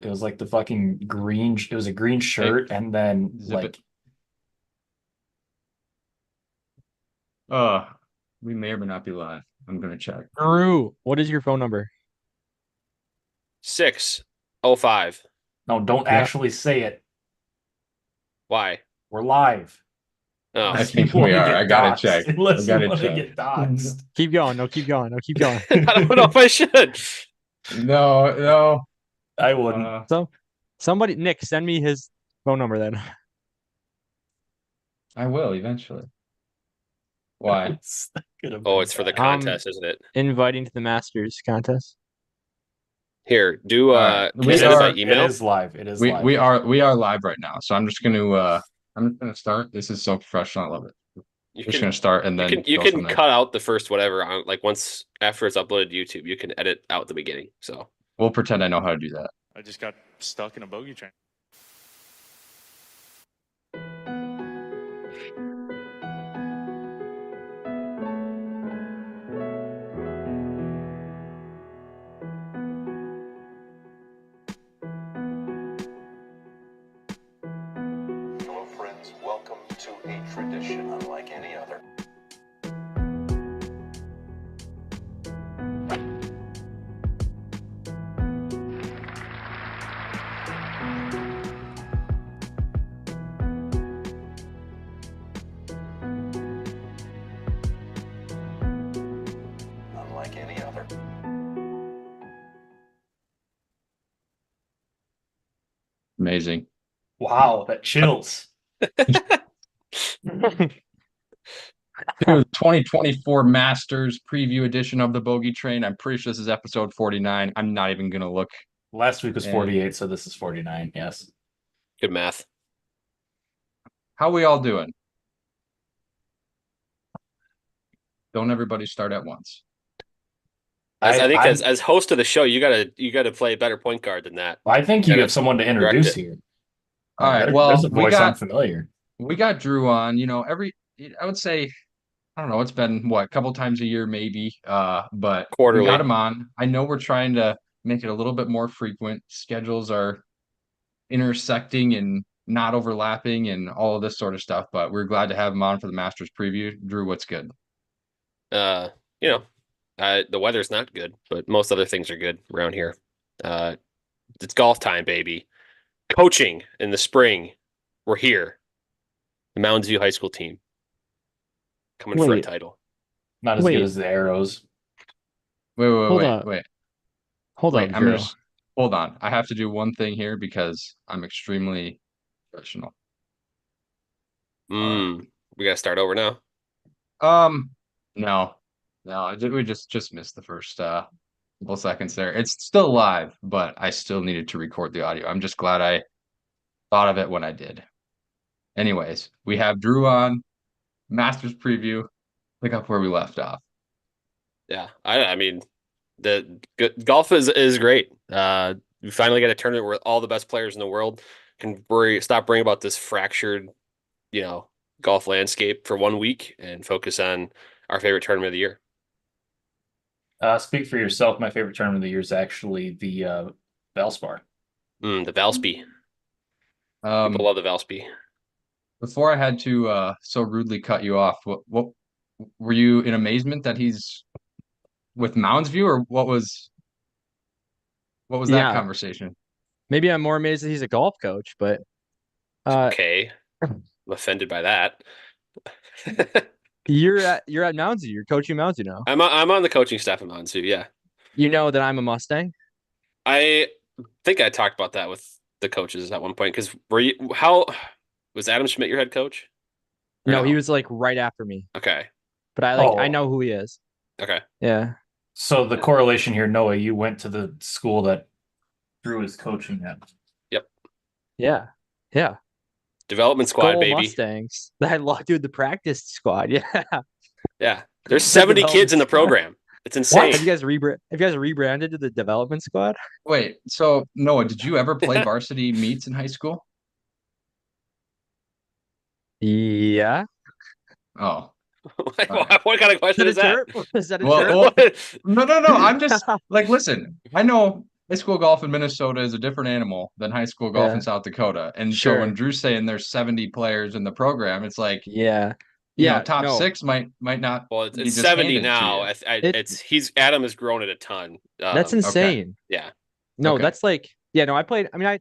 It was like the fucking green. It was a green Hey, shirt, and then zip it. like Uh, we may or may not be live. I'm gonna check. Drew, what is your phone number? 605. no, don't Yeah. actually say it. Why? We're live. Oh, I Unless you think we want to are. I get gotta check. doxxed. I Unless you gotta want to check. get doxxed. Keep going. No, keep going. No, keep going. I don't know if I should. No, no. I wouldn't. Uh, So, somebody, Nick, send me his phone number then. I will eventually. Why? That could have Oh, been it's for the bad. contest, isn't it? Inviting to the Masters contest. Here, do All right. can you We It send it is. by are It email? is live. It is we live. are live right now. So I'm just gonna start. This is so professional. I love it. You Just can gonna start and then you go from can there. cut out the first whatever on like once after it's uploaded to YouTube, you can edit out the beginning. So We'll pretend I know how to do that. I just got stuck in a bogey train. Hello, friends. Welcome to a tradition unlike any other. Unlike any other. Amazing. Wow, that chills. To the 2024 Masters preview edition of the Bogey Train. I'm pretty sure this is episode 49. I'm not even gonna look. Last week was And- 48, so this is 49. Yes. good math. How we all doing? Don't everybody start at once. I think I'm- as host of the show, you gotta play a better point guard than that. I think you gotta have someone to direct introduce it. here. All right. There's Well, a voice I'm familiar. we got Drew on. I would say I don't know. It's been what a couple times a year maybe. But we Quarterly. got him on. I know we're trying to make it a little bit more frequent. Schedules are intersecting and not overlapping and all of this sort of stuff. But we're glad to have him on for the Masters preview. Drew, what's good? Uh, you know, the weather's not good, but most other things are good around here. Uh, it's golf time, baby. Coaching in the spring. We're here. The Mounds View High School team coming for a Wait. title. Not as Wait. good as the arrows. Wait, wait, Hold wait, up. wait, Hold wait. up, I'm Drew. just hold on. I have to do one thing here because I'm extremely professional. We gotta start over now. No, we just missed the first couple seconds there. It's still live, but I still needed to record the audio. I'm just glad I thought of it when I did. Anyways, we have Drew on Masters preview. Pick up where we left off. Yeah, I mean, golf is great. We finally got a tournament where all the best players in the world can stop worrying about this fractured, golf landscape for 1 week and focus on our favorite tournament of the year. Speak for yourself. My favorite tournament of the year is actually the Valspar. The Valsby. Um, People love the Valsby. Before I had to so rudely cut you off, what were you in amazement that he's with Mounds View, or what was that Yeah. conversation? Maybe I'm more amazed that he's a golf coach, but Okay, I'm offended by that. you're at Moundsview. You're coaching Moundsview now. I'm on the coaching staff at Mountain View. Yeah, You know that I'm a Mustang. I think I talked about that with the coaches at one point. Because how was Adam Schmidt your head coach? Or No, he was like right after me, Okay. but I Oh. know who he is. Okay. Yeah. So the correlation here, Noah, you went to the school that Drew is coaching at. Yeah. Yeah. Development squad, Goal baby. Mustangs. I love, dude, the practice squad. Yeah. Yeah. There's The 70 kids in the development squad. program. It's insane. Have you guys rebranded to the development squad? Wait, so Noah, did you ever play varsity meets in high school? Yeah. Oh, What kind of question is that? Is that a Well, shirt? well, no. I'm just like, listen, I know high school golf in Minnesota is a different animal than high school golf Yeah. in South Dakota. And so Sure. when Drew's saying there's 70 players in the program, it's like, Yeah. you know, Yeah. top No. six might not Well, it's be just 70 handed to now. you. It's he's Adam has grown it a ton. That's Um, insane. yeah. No, Okay. that's like, yeah, no, I played, I mean,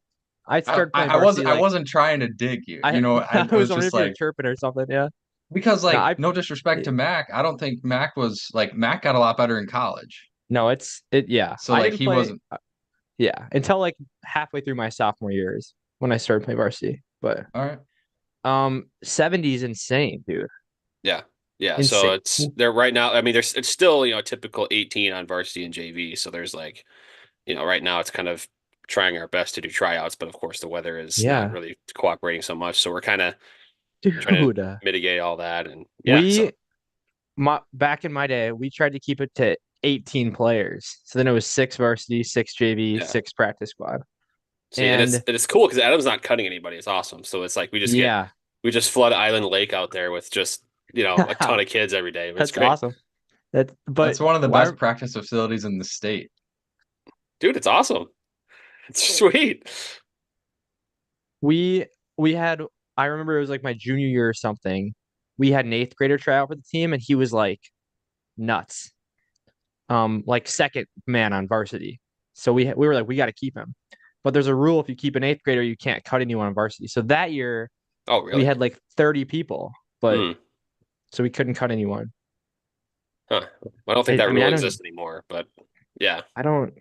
I started playing varsity, I wasn't trying to dig you. I, You know, I I was was wondering just if you were like, chirping or something. Yeah. because No, like no disrespect to Mac, I don't think Mac was like Mac got a lot better in college. no, yeah. So I like didn't he play, wasn't yeah, until like halfway through my sophomore years when I started playing varsity. But all right. 70 is insane, dude. Yeah. Yeah. So Insane. it's there right now. I mean, it's still, a typical 18 on varsity and JV. So there's like, right now it's kind of trying our best to do tryouts, but of course the weather is not Yeah. really cooperating so much. So we're kind of trying to Dude, mitigate all that. And yeah, so back in my day, we tried to keep it to 18 players. So then it was 6 varsity, 6 JV, Yeah. 6 practice squad. see, and it's cool because Adam's not cutting anybody. It's awesome. So it's like Yeah, we just flood Island Lake out there with just, a ton of kids every day. It's that's great. awesome. But That's one of the why- best practice facilities in the state. Dude, it's awesome. It's sweet. we had, I remember it was like my junior year or something. We had an 8th grader try out for the team, and he was like nuts. Like second man on varsity. So we were like, we got to keep him. But there's a rule: if you keep an 8th grader, you can't cut anyone on varsity. So that year Oh, really? we had like 30 people, but Hmm. so we couldn't cut anyone. Huh. I don't think that I mean, rule I don't- exists anymore, but yeah. I don't.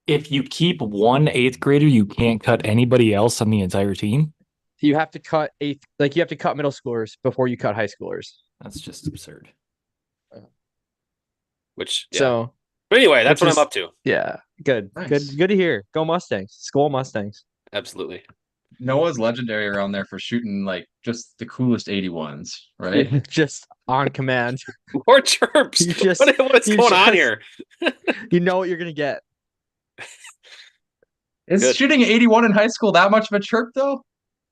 If you keep one eighth grader, you can't cut anybody else on the entire team. You have to cut you have to cut middle schoolers before you cut high schoolers. That's just absurd. Which, yeah. So But anyway, that's which what is- I'm up to. yeah, good, Nice. good to hear. Go Mustangs, Skull Mustangs. Absolutely. Noah's legendary around there for shooting like just the coolest 81s, right? Just on command. More chirps. You just- What's you going on just- here? You know what you're gonna get. Is Good. shooting 81 in high school that much of a chirp though?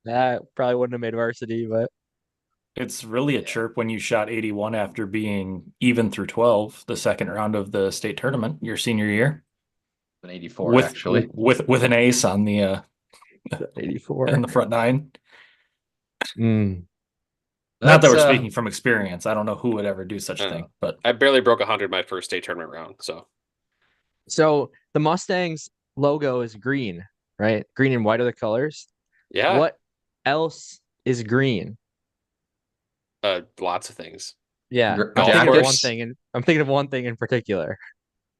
That probably wouldn't have made varsity, but It's really a Yeah. chirp when you shot 81 after being even through 12, the second round of the state tournament, your senior year, An 84 with actually. with an ace on the 84. in the front 9. Mm. Not that That's, we're speaking from experience. I don't know who would ever do such a I don't thing, but I barely broke 100 my first state tournament round. So So the Mustangs logo is green, right? Green and white are the colors. yeah, What else is green? lots of things. Yeah, Gr- I'm thinking of jackets. one thing, and I'm thinking of one thing in particular.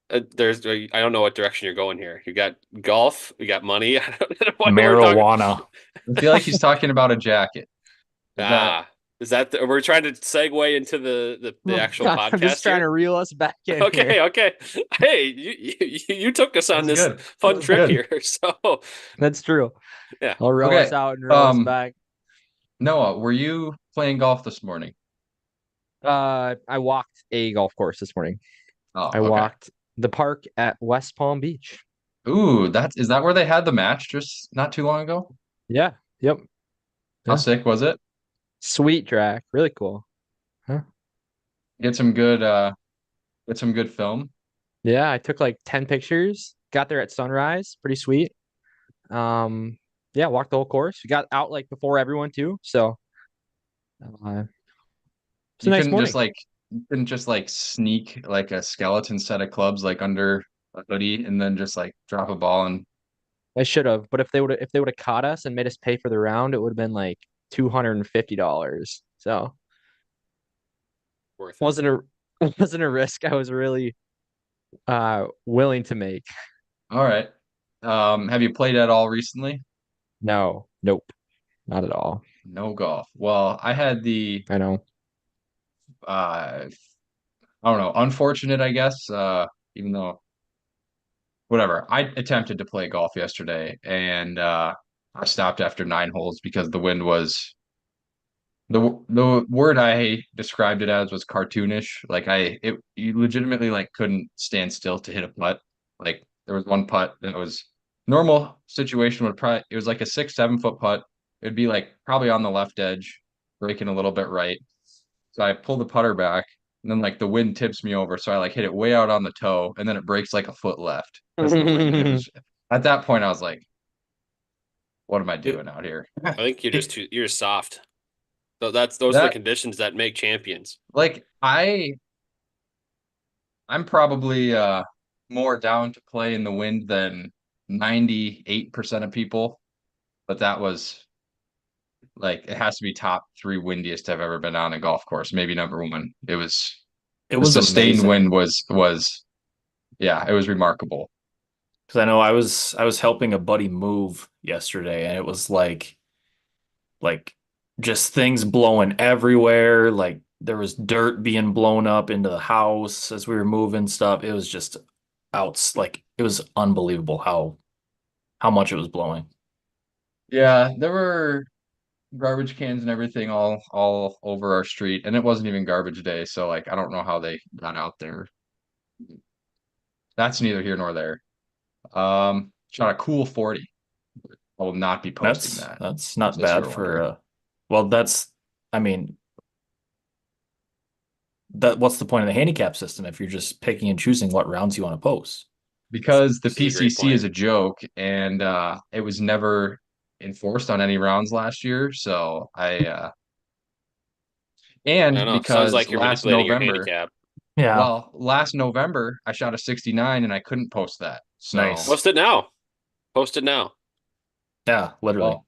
I don't know what direction you're going here. You got golf, you got money. I don't know what we're talking- marijuana. I feel like he's talking about a jacket. Is that- Is that we're trying to segue into the actual podcast? I'm just trying here? to reel us back in. Okay, here. okay. Hey, you took us on That's this good. fun That's trip good. here. So That's true. Yeah. I'll roll Okay, us out and roll us um, back. Noah, were you playing golf this morning? I walked a golf course this morning. Oh, I okay. walked the park at West Palm Beach. Ooh, is that where they had the match just not too long ago? Yeah. Yep. How Yeah. sick was it? Sweet track. Really cool. Get some good film. Yeah, I took like 10 pictures. Got there at sunrise. Pretty sweet. Yeah, walked the whole course. We got out like before everyone too. So it's a You nice couldn't morning. just like sneak like a skeleton set of clubs like under a hoodie and then just like drop a ball and I should have, but if they would have caught us and made us pay for the round, it would have been like $250. So worth it. wasn't a risk I was really willing to make. all right. Have you played at all recently? No, nope, not at all. No golf. Well, I had the I know. I don't know, unfortunate, I guess. Even though whatever, I attempted to play golf yesterday and I stopped after 9 holes because the wind was the word I described it as was cartoonish. Like you legitimately like couldn't stand still to hit a putt. Like there was one putt that was normal situation would probably it was like a 6, 7 foot putt. It'd be like probably on the left edge, breaking a little bit right. So I pull the putter back, and then like the wind tips me over, so I like hit it way out on the toe, and then it breaks like a foot left. That's the wind. And At that point, I was like, what am I It- doing out here? I think you're just soft. So those are the That conditions that make champions. like I'm probably more down to play in the wind than 98% of people, but that was like it has to be top three windiest I've ever been on a golf course, maybe number one. It was it the was sustained amazing wind was yeah, it was remarkable. because I know I was helping a buddy move yesterday, and it was like just things blowing everywhere. Like there was dirt being blown up into the house as we were moving stuff. It was just like it was unbelievable how much it was blowing. Yeah, there were garbage cans and everything all over our street, and it wasn't even garbage day, so like I don't know how they got out there. That's neither here nor there. Shot a cool 40. I will not be posting that, That's in not case you bad were for wondering. well, that's I mean that what's the point of the handicap system if you're just picking and choosing what rounds you want to post? Because the This is a great PCC is point. a joke and it was never enforced on any rounds last year. So I don't and know. Sounds because like you're last manipulating your November, handicap. Yeah, well, last November I shot a 69 and I couldn't post that. So, nice. Post it now. Post it now. Yeah, literally. well,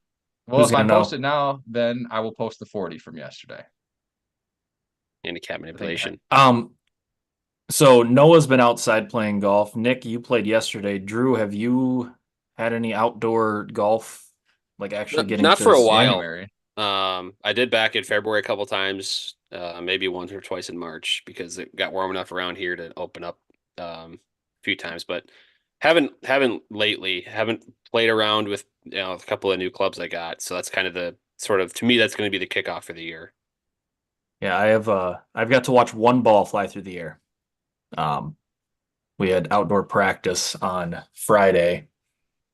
well, Who's if I gonna post know? it now, then I will post the 40 from yesterday. Handicap I think manipulation. So Noah's been outside playing golf. Nick, you played yesterday. Drew, have you had any outdoor golf, like actually getting Not to for a since while. January. I did back in February a couple times, maybe once or twice in March because it got warm enough around here to open up a few times, but haven't lately. Haven't played around with a couple of new clubs I got. So that's kind of the sort of to me that's going to be the kickoff for the year. Yeah, I've got to watch one ball fly through the air. Um, we had outdoor practice on Friday,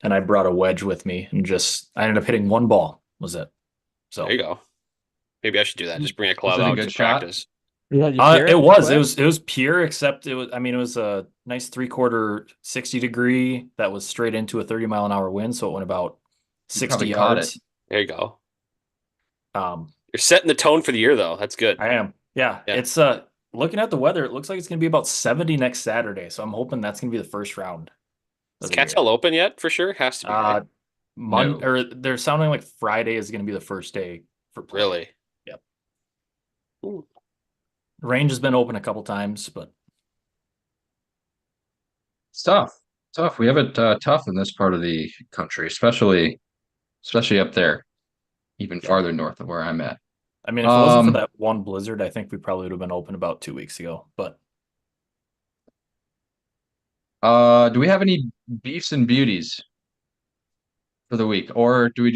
and I brought a wedge with me and just I ended up hitting one ball, was it. There you So go. Maybe I should do that. Just bring a Was club it a out good to shot? practice. Yeah, you hear it it real was quick? it was pure, except it was I mean it was a nice 3/4 60 degree that was straight into a 30-mile-an-hour wind, so it went about You 60 probably caught it. yards. There you go. Um, You're setting the tone for the year though. That's good. I am. Yeah, Yeah. it's looking at the weather, it looks like it's gonna be about 70 next Saturday, so I'm hoping that's gonna be the first round Is of the year. Catskill open yet? For sure. Has to be, right? Uh No. or they're sounding like Friday is gonna be the first day for play. Really? Yep. Ooh. Range has been open a couple times, but It's tough. Tough. We have it tough in this part of the country, especially up there, even yeah. farther north of where I'm at. I mean, if it wasn't for Um, that one blizzard, I think we probably would have been open about 2 weeks ago. But do we have any beefs and beauties for the week, or do we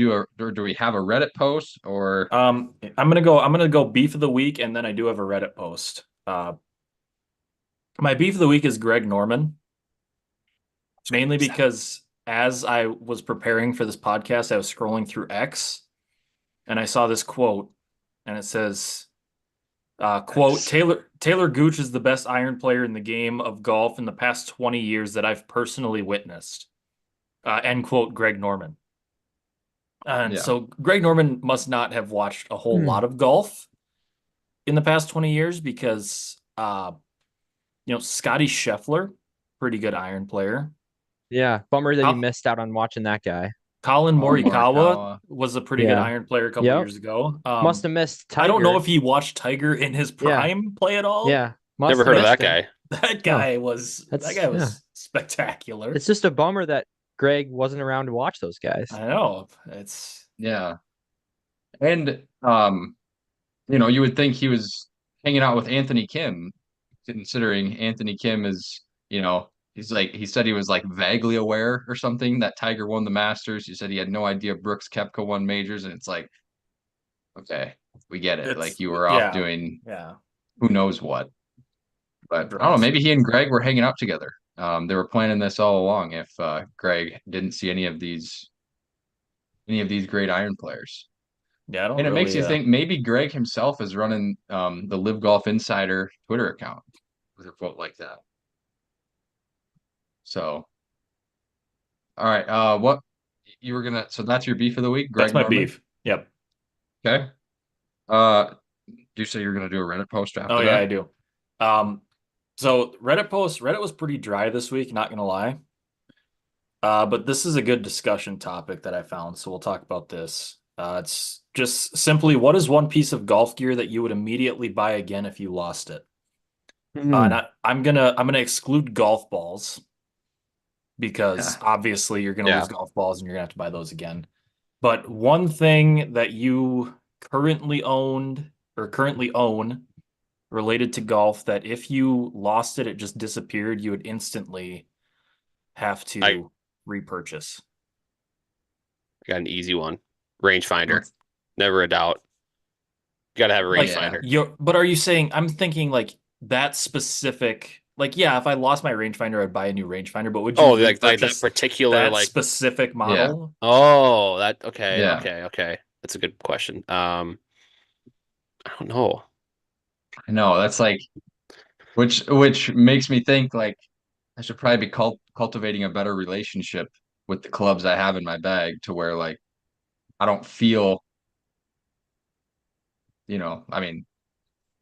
have a Reddit post, or I'm gonna go beef of the week, and then I do have a Reddit post. My beef of the week is Greg Norman, mainly because as I was preparing for this podcast, I was scrolling through X and I saw this quote, and it says, quote, Taylor Gooch is the best iron player in the game of golf in the past 20 years that I've personally witnessed. End quote, Greg Norman. And yeah, so Greg Norman must not have watched a whole Hmm. lot of golf in the past 20 years because Scotty Scheffler, pretty good iron player. Yeah, bummer that you Col- missed out on watching that guy. Colin Colin Morikawa Morikawa. was a pretty good Yeah. iron player a couple Yep. years ago. Must have missed I don't know Tiger. if he watched Tiger in his Yeah. prime play at all. Yeah. Must Never have heard of missed that him. guy. That guy Yeah. was spectacular. It's just a bummer that Greg wasn't around to watch those guys. I know. It's Yeah, and you would think he was hanging out with Anthony Kim, considering Anthony Kim is, he said he was like vaguely aware or something that Tiger won the Masters. He said he had no idea Brooks Koepka won majors, and it's like, okay, we get it. it's Like you were off yeah, doing yeah. who knows what. But I don't know, Drugs. maybe he and Greg were hanging out together. They were planning this all along if Greg didn't see any of these great iron players. Yeah, I don't And it makes really you think maybe Greg himself is running the Live Golf Insider Twitter account with a quote like that. So All right. What you were gonna? So that's your beef of the week, That's Greg my Norman. beef. Yep. Okay. Do you say you're gonna do a Reddit post Oh after yeah, I that? do. So Reddit was pretty dry this week, not gonna lie. But this is a good discussion topic that I found, so we'll talk about this. It's just simply what is one piece of golf gear that you would immediately buy again if you lost it? And Hmm. I'm gonna exclude golf balls because Yeah. obviously you're gonna Yeah. lose golf balls and you're gonna have to buy those again. But one thing that you currently owned or currently own related to golf that if you lost it, it just disappeared, you would instantly have I to repurchase. got an easy one. Rangefinder. Let's- Never a doubt. You gotta have a Like Yeah. rangefinder. but are you saying I'm thinking like that specific like yeah, if I lost my rangefinder, I'd buy a new rangefinder, but would you Oh, like that repurchase particular that like specific Yeah. model? oh that okay, Yeah. okay. That's a good question. I don't know. I know. That's like which makes me think like I should probably be cultivating a better relationship with the clubs I have in my bag to where like I don't feel, I mean,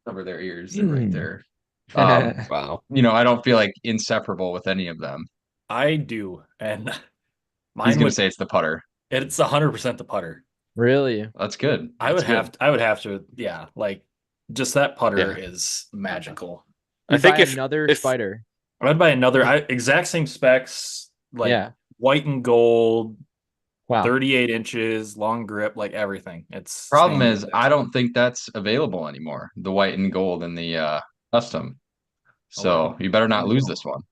cover their ears, they're right Hmm. there. Um, Wow. I don't feel like inseparable with any of them. I do, and He's mine gonna would say it's the putter. it's 100% the putter. Really? That's good. That's good. I would have to, yeah, like just that putter Yeah. is magical. I You think buy another if spider. I'd buy another exact same specs, like Yeah. white and gold, Wow. 38 inches, long grip, like everything. It's Problem same is, I exact. don't think that's available anymore. The white and gold and the custom. Oh, well, So you better there not you lose go. this one.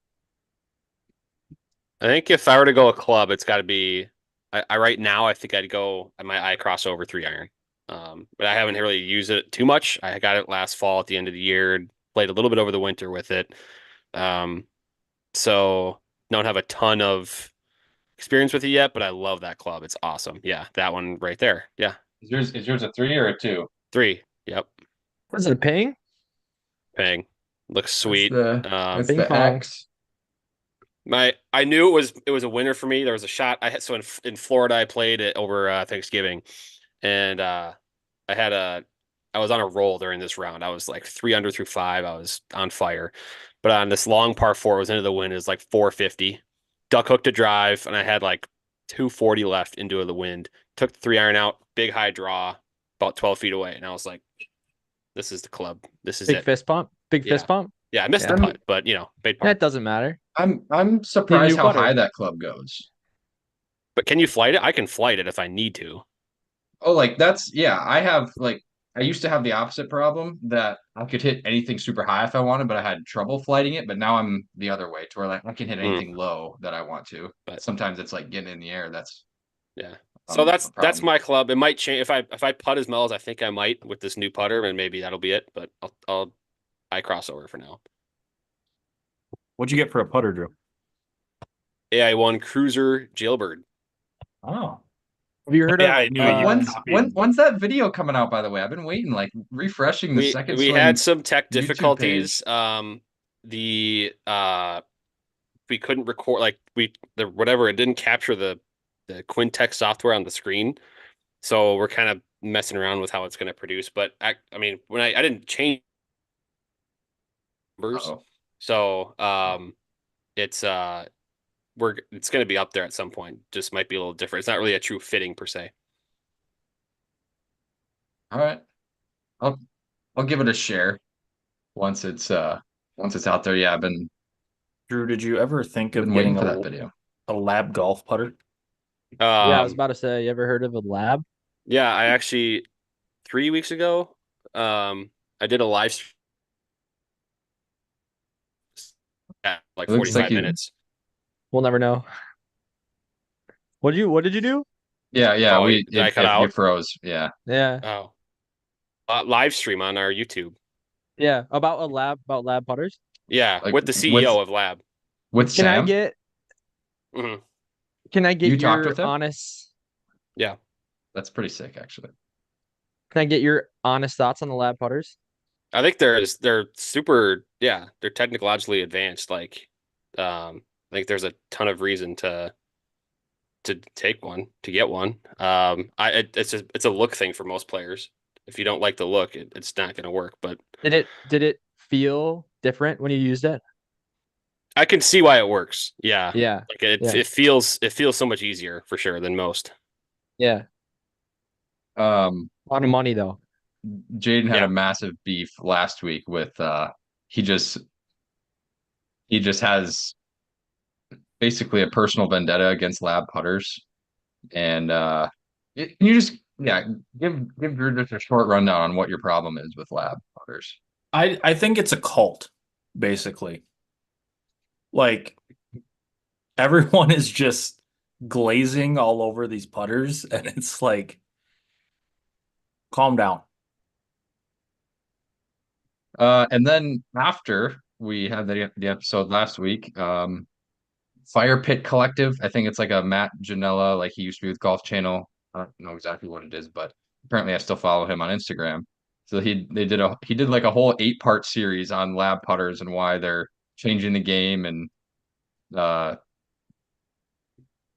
I think if I were to go a club, it's got to be. I right now I think I'd go. I cross over 3 iron. But I haven't really used it too much. I got it last fall at the end of the year. Played a little bit over the winter with it. Um, so don't have a ton of experience with it yet, but I love that club. It's awesome. Yeah, that one right there. Yeah, Is yours a 3 or a 2? 3. Yep, What is it, a ping? paying. Looks That's sweet. the Um, that's Ping the pong. X. I knew it was a winner for me. There was a shot I had so in Florida I played it over Thanksgiving, and I had a I was on a roll during this round. I was like 3 under through 5. I was on fire, but on this long par four, it was into the wind. It was like 450. Duck hooked a drive, and I had like 240 left into the wind. Took the 3 iron out, big high draw, about 12 feet away, and I was like, "This is the club. This is Big it." fist pump. Big Yeah, fist pump. yeah. I missed the Yeah. putt, but made par. That doesn't matter. I'm Need a surprised new how putter. high that club goes. But can you flight it? I can flight it if I need to. Oh, like that's yeah. I used to have the opposite problem that I could hit anything super high if I wanted, but I had trouble flighting it. But now I'm the other way to where like I can hit Mm, anything low that I want to. but Sometimes it's like getting in the air. That's yeah. So a that's problem. my club. It might change if I putt as well as I think I might with this new putter, and maybe that'll be it. But I cross over for now. What'd you get for a putter, Drew? AI1 Cruiser Jailbird. Oh, Have you heard yeah, of I knew you When's copied. when's that video coming out, by the way? I've been waiting, like refreshing the second We had swing some tech YouTube page. difficulties. The we couldn't record like the whatever it didn't capture the Quintex software on the screen. So we're kind of messing around with how it's going to produce. But I mean, when I didn't change numbers, Uh-oh. so it's it's going to be up there at some point. Just might be a little different. It's not really a true fitting per se. All right. I'll I'll give it a share once it's out there. Yeah, Drew, did you ever think I've of been waiting getting for that video. a lab golf putter? Yeah, I was Um, about to say, you ever heard of a lab? yeah, I actually 3 weeks ago, I did a live stream at like It looks like 45 you minutes. We'll never know. What did you do? yeah, Oh, we did I cut you out? froze. Yeah. Yeah. Oh, live stream on our YouTube. Yeah. About lab putters. Yeah, Like with the CEO of Lab. with Can I Sam. get Hmm. can I get You talked your with him? honest Yeah. That's pretty sick, actually. can I get your honest thoughts on the lab putters? I think they're super, yeah, they're technologically advanced. Like, I think there's a ton of reason to to take one, to get one. It's a look thing for most players. If you don't like the look, it's not going to work. But Did it feel different when you used it? I can see why it works. Yeah, Yeah. like it Yeah. it feels so much easier for sure than most. Yeah. Um, A lot of money though. Jaden had Yeah. a massive beef last week with he just he just has basically a personal vendetta against lab putters. And can you just give Drew just a short rundown on what your problem is with lab putters? I think it's a cult, basically. Like everyone is just glazing all over these putters, and it's like, calm down. And then after we had the episode last week, Fire Pit Collective. I think it's like a Matt Janella, like he used to be with Golf Channel. I don't know exactly what it is, but apparently I still follow him on Instagram. So he did like a whole 8-part series on lab putters and why they're changing the game and uh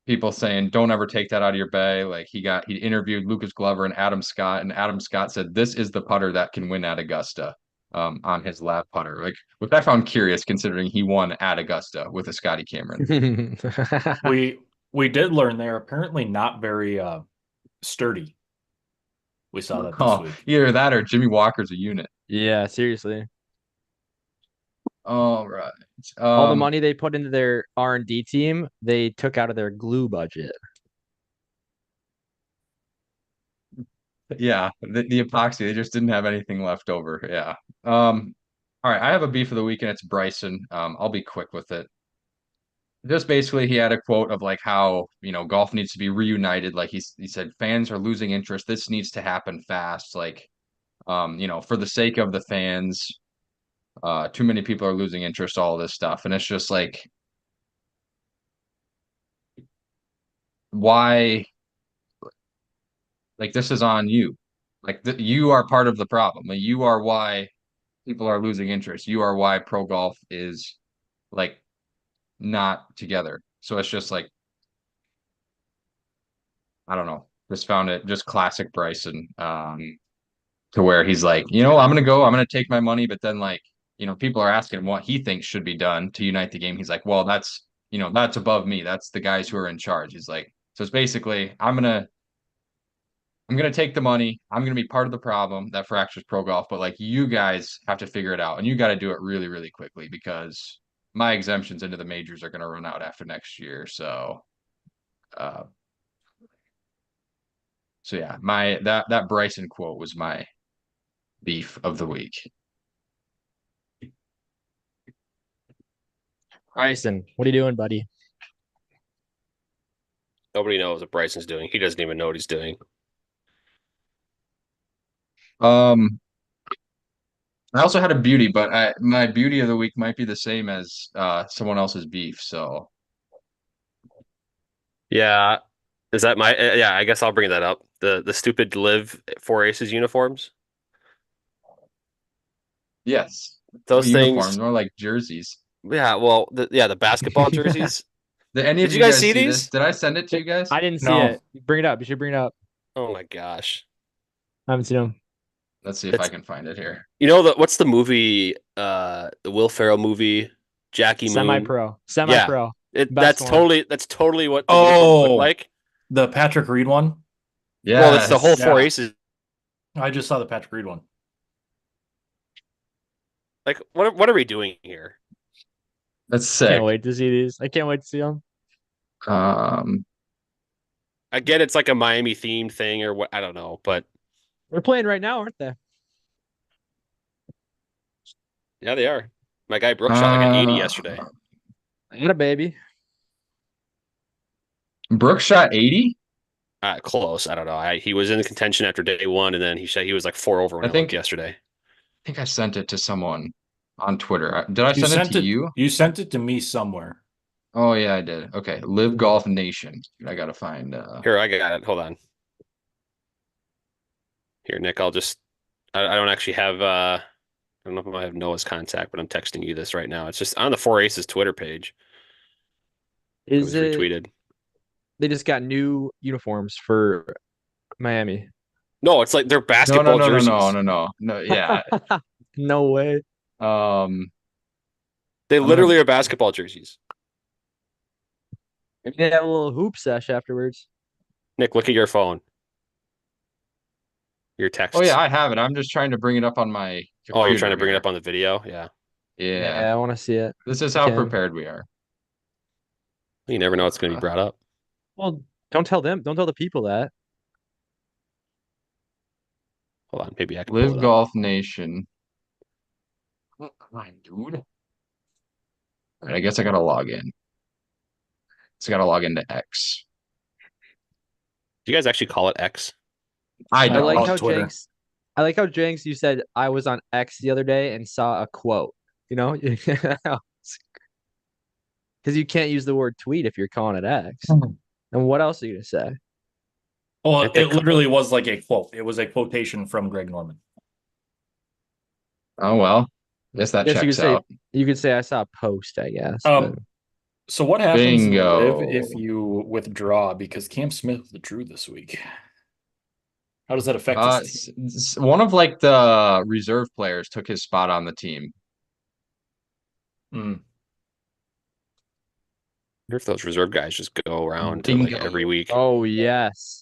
people saying don't ever take that out of your bag. Like he interviewed Lucas Glover and Adam Scott, and Adam Scott said this is the putter that can win at Augusta on his lab putter. Like which I found curious considering he won at Augusta with a Scotty Cameron. We we did learn they're apparently not very sturdy. We saw that this Oh, week. either that or Jimmy Walker's a unit. Yeah, seriously. All right. All the money they put into their R&D team, they took out of their glue budget. Yeah, the epoxy, they just didn't have anything left over. Yeah. All right, I have a beef of the week and it's Bryson. I'll be quick with it. Just basically he had a quote of like how, golf needs to be reunited. Like he said fans are losing interest. This needs to happen fast. Like for the sake of the fans, too many people are losing interest, all this stuff. And it's just like why like this is on you. Like you are part of the problem. Like, you are why people are losing interest. You are why pro golf is like not together. So it's just like I don't know. Just found it just classic Bryson. To where he's like, I'm gonna take my money, but then like, people are asking what he thinks should be done to unite the game. He's like, well, that's above me. That's the guys who are in charge. He's like, so it's basically, I'm gonna take the money. I'm gonna be part of the problem that fractures pro golf, but like you guys have to figure it out, and you got to do it really, really quickly because my exemptions into the majors are gonna run out after next year. Uh, so yeah, my that Bryson quote was my beef of the week. Bryson, what are you doing, buddy? Nobody knows what Bryson's doing. He doesn't even know what he's doing. Um, I also had a beauty, but my beauty of the week might be the same as someone else's beef. So Yeah. Is that my yeah, I guess I'll bring that up. The stupid live four aces uniforms. yes, Those uniforms things. more like jerseys. Yeah, well, the basketball jerseys. Did any Did of you you guys guys see see this? these? Did I send it to you guys? I didn't see No. it. Bring it up. You should bring it up. Oh my gosh. I haven't seen them. Let's see if I It's can find it here. You know what's the movie the Will Ferrell movie Jackie Moon? Semi-pro. Semi-pro. Best That's one. totally what the uniforms look Oh, like. the Patrick Reed one. Yeah, Well, that's the whole four Yeah. aces. I just saw the Patrick Reed one. Like what are we doing here? that's sick. Can't wait to see these. I can't wait to see them. Um, I get it's like a Miami themed thing or what I don't know, but They're playing right now, aren't they? yeah, they are. My guy Brooks shot like an 80 yesterday. Not a baby. Brooks shot 80. Close. I don't know. He was in contention after day one, and then he was like 4 over when I I think- looked yesterday. I think I sent it to someone on Twitter. Did I You send it sent to it. you? You sent it to me somewhere. Oh yeah, I did. Okay, Live Golf Nation. I gotta find. Here, I got it. Hold on. Here, Nick, I don't actually have I don't know if I have Noah's contact, but I'm texting you this right now. It's just on the Four Aces Twitter page. It Is was it retweeted. They just got new uniforms for Miami. No, it's like they're No, basketball jerseys. no. Yeah. No way. Um, They I'm gonna- literally are basketball jerseys. Maybe they have a little hoop sesh afterwards. Nick, look at your phone. Your texts. oh yeah, I have it. I'm just trying to bring it up on my Oh, you're trying to computer bring it here. up on the video? Yeah. Yeah. I want to see it. This is You how can. prepared we are. You never know what's going to be brought up. Well, don't tell them. Don't tell the people that. Hold on, maybe I can pull Live it up. Golf Nation. Come on, dude. All right, I guess I gotta log in. So I gotta log into X. Do you guys actually call it X? I I don't. like call it how Twitter. Jenks. I like how Jenks. You said I was on X the other day and saw a quote. You know, because you can't use the word tweet if you're calling it X. And what else are you gonna say? Well, If they it literally was like a quote. It was a quotation from Greg Norman. Oh well. Guess that Yes, you checks could say. out. You could say I saw a post. I guess. But So what happens in Bingo. Live if you withdraw because Cam Smith withdrew this week? How does that affect his team? One of like the reserve players took his spot on the team. Hmm. I wonder if those reserve guys just go around to like Bingo. every week. oh yes,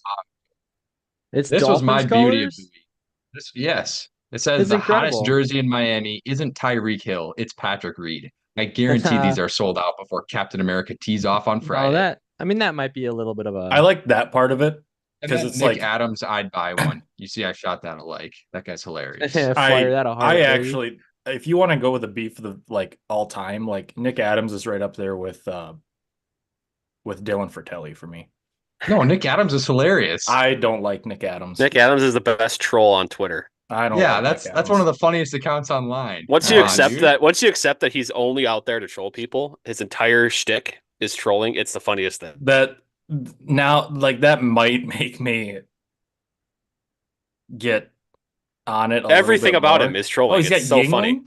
it's This was my Dolphins beauty of colors? the week. Yes. It says It's the hottest incredible. jersey in Miami isn't Tyreek Hill, it's Patrick Reed. I guarantee these are sold out before Captain America tees off on No, Friday. that might be a little bit of I a. like that part of it And because then it's Nick like Adams, I'd buy one. You see, I shot that alike. That guy's hilarious. Fire that a I heart, baby. actually, if you want to go with a beef of the like all time, like Nick Adams is right up there with Dylan Fratelli for me. No, Nick Adams is hilarious. I don't like Nick Adams. Nick Adams is the best troll on Twitter. I don't. Yeah, like that's Nick that's one of Adams. the funniest accounts online. Once Come you on, accept dude. that, once you accept that he's only out there to troll people, his entire shtick is trolling. It's the funniest thing. That now, like that might make me get on it. Everything about more. him is trolling. Oh, he's got It's so Yingling? funny.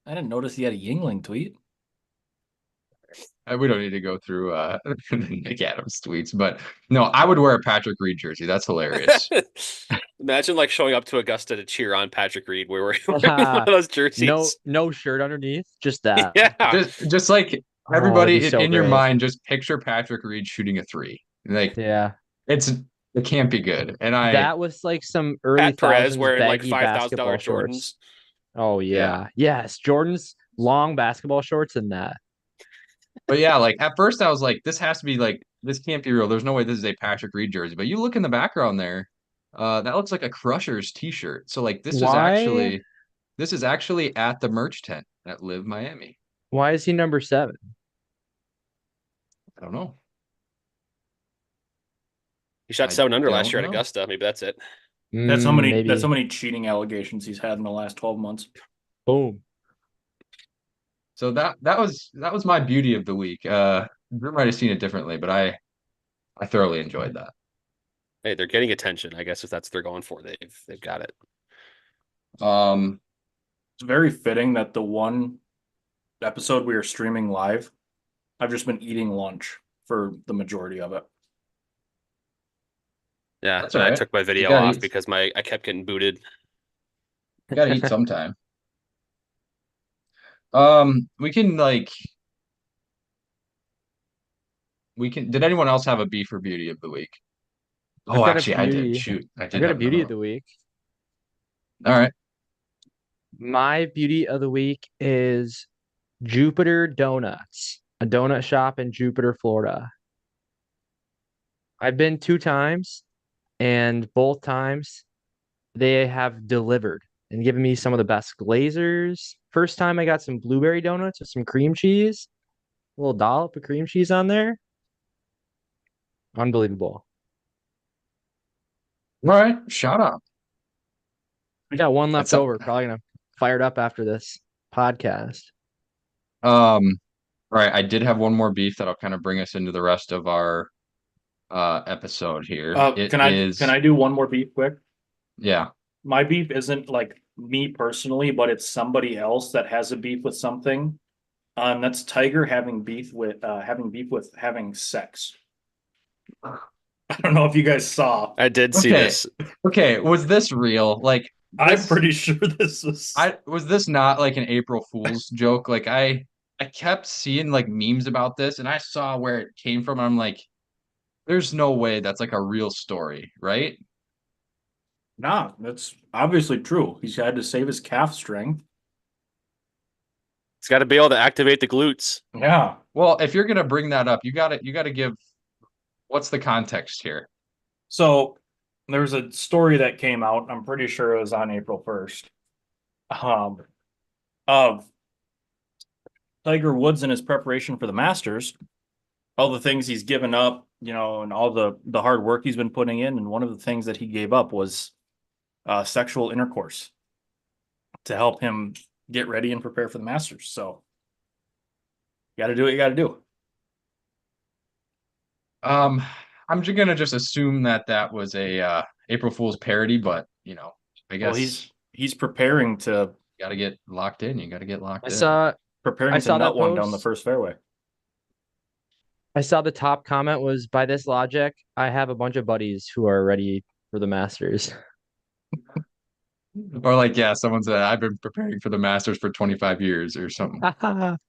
I didn't notice he had a Yingling tweet. We don't need to go through Nick Adams tweets, but no, I would wear a Patrick Reed jersey. That's hilarious. Imagine like showing up to Augusta to cheer on Patrick Reed. We were wearing one of those jerseys. No shirt underneath, just that. Yeah. Just like that'd everybody be so in your great. mind, just picture Patrick Reed shooting a three. Like Yeah, it can't be good. And that was like some early Pat Perez thousands wearing like baggy $5,000 basketball Jordans. shorts. Oh yeah, yes, Jordan's long basketball shorts and that. But yeah, like at first I was like, this has to be like this can't be real. There's no way this is a Patrick Reed jersey. But you look in the background there, that looks like a Crushers t-shirt. So like this is actually at the merch tent at Live Miami. Why is he number 7? I don't know. He shot I 7 under last don't year at know. Augusta. Maybe that's it. That's how many. Maybe. That's how many cheating allegations he's had in the last 12 months. Boom. So that was my beauty of the week. Drew might have seen it differently, but I thoroughly enjoyed that. Hey, they're getting attention. I guess if that's what they're going for, they've got it. It's very fitting that the one episode we are streaming live, I've just been eating lunch for the majority of it. Yeah, That's and all I right. took my video gotta off eat. because I kept getting booted. You gotta eat sometime. We can did anyone else have a beef or beauty of the week? I've Oh, got a actually, I did. beauty. Shoot, I did I've got a have beauty another of the week. one. All right. My beauty of the week is Jupiter Donuts, a donut shop in Jupiter, Florida. I've been 2 times, and both times they have delivered and given me some of the best glazers. First time I got some blueberry donuts with some cream cheese, a little dollop of cream cheese on there. Unbelievable. All right. Shout out. We got one left That's up. over. Probably gonna fire it up after this podcast. All right. I did have one more beef that'll kind of bring us into the rest of our episode here. Can I do one more beef quick? Yeah. My beef isn't like me personally, but it's somebody else that has a beef with something. That's Tiger having beef with having sex. I don't know if you guys saw. I did see Okay. this. Okay, was this real? Like, I'm this, pretty sure this was. was this not like an April Fool's joke? Like, I kept seeing like memes about this, and I saw where it came from. And I'm like, there's no way that's like a real story, right? Nah, that's obviously true. He's had to save his calf strength. It's got to be able to activate the glutes. Yeah. Well, if you're gonna bring that up, you gotta give what's the context here? So there was a story that came out. I'm pretty sure it was on April 1st. Of Tiger Woods in his preparation for the Masters, all the things he's given up, and all the hard work he's been putting in. And one of the things that he gave up was sexual intercourse to help him get ready and prepare for the Masters. So you got to do what you got to do. I'm just gonna just assume that that was a April Fool's parody, but I Well, guess he's preparing to you gotta get locked in. You gotta get locked I in. saw I saw nut that one down the post. first fairway. I saw the top comment was, by this logic, I have a bunch of buddies who are ready for the Masters. Or like, yeah, someone said I've been preparing for the Masters for 25 years or something. That's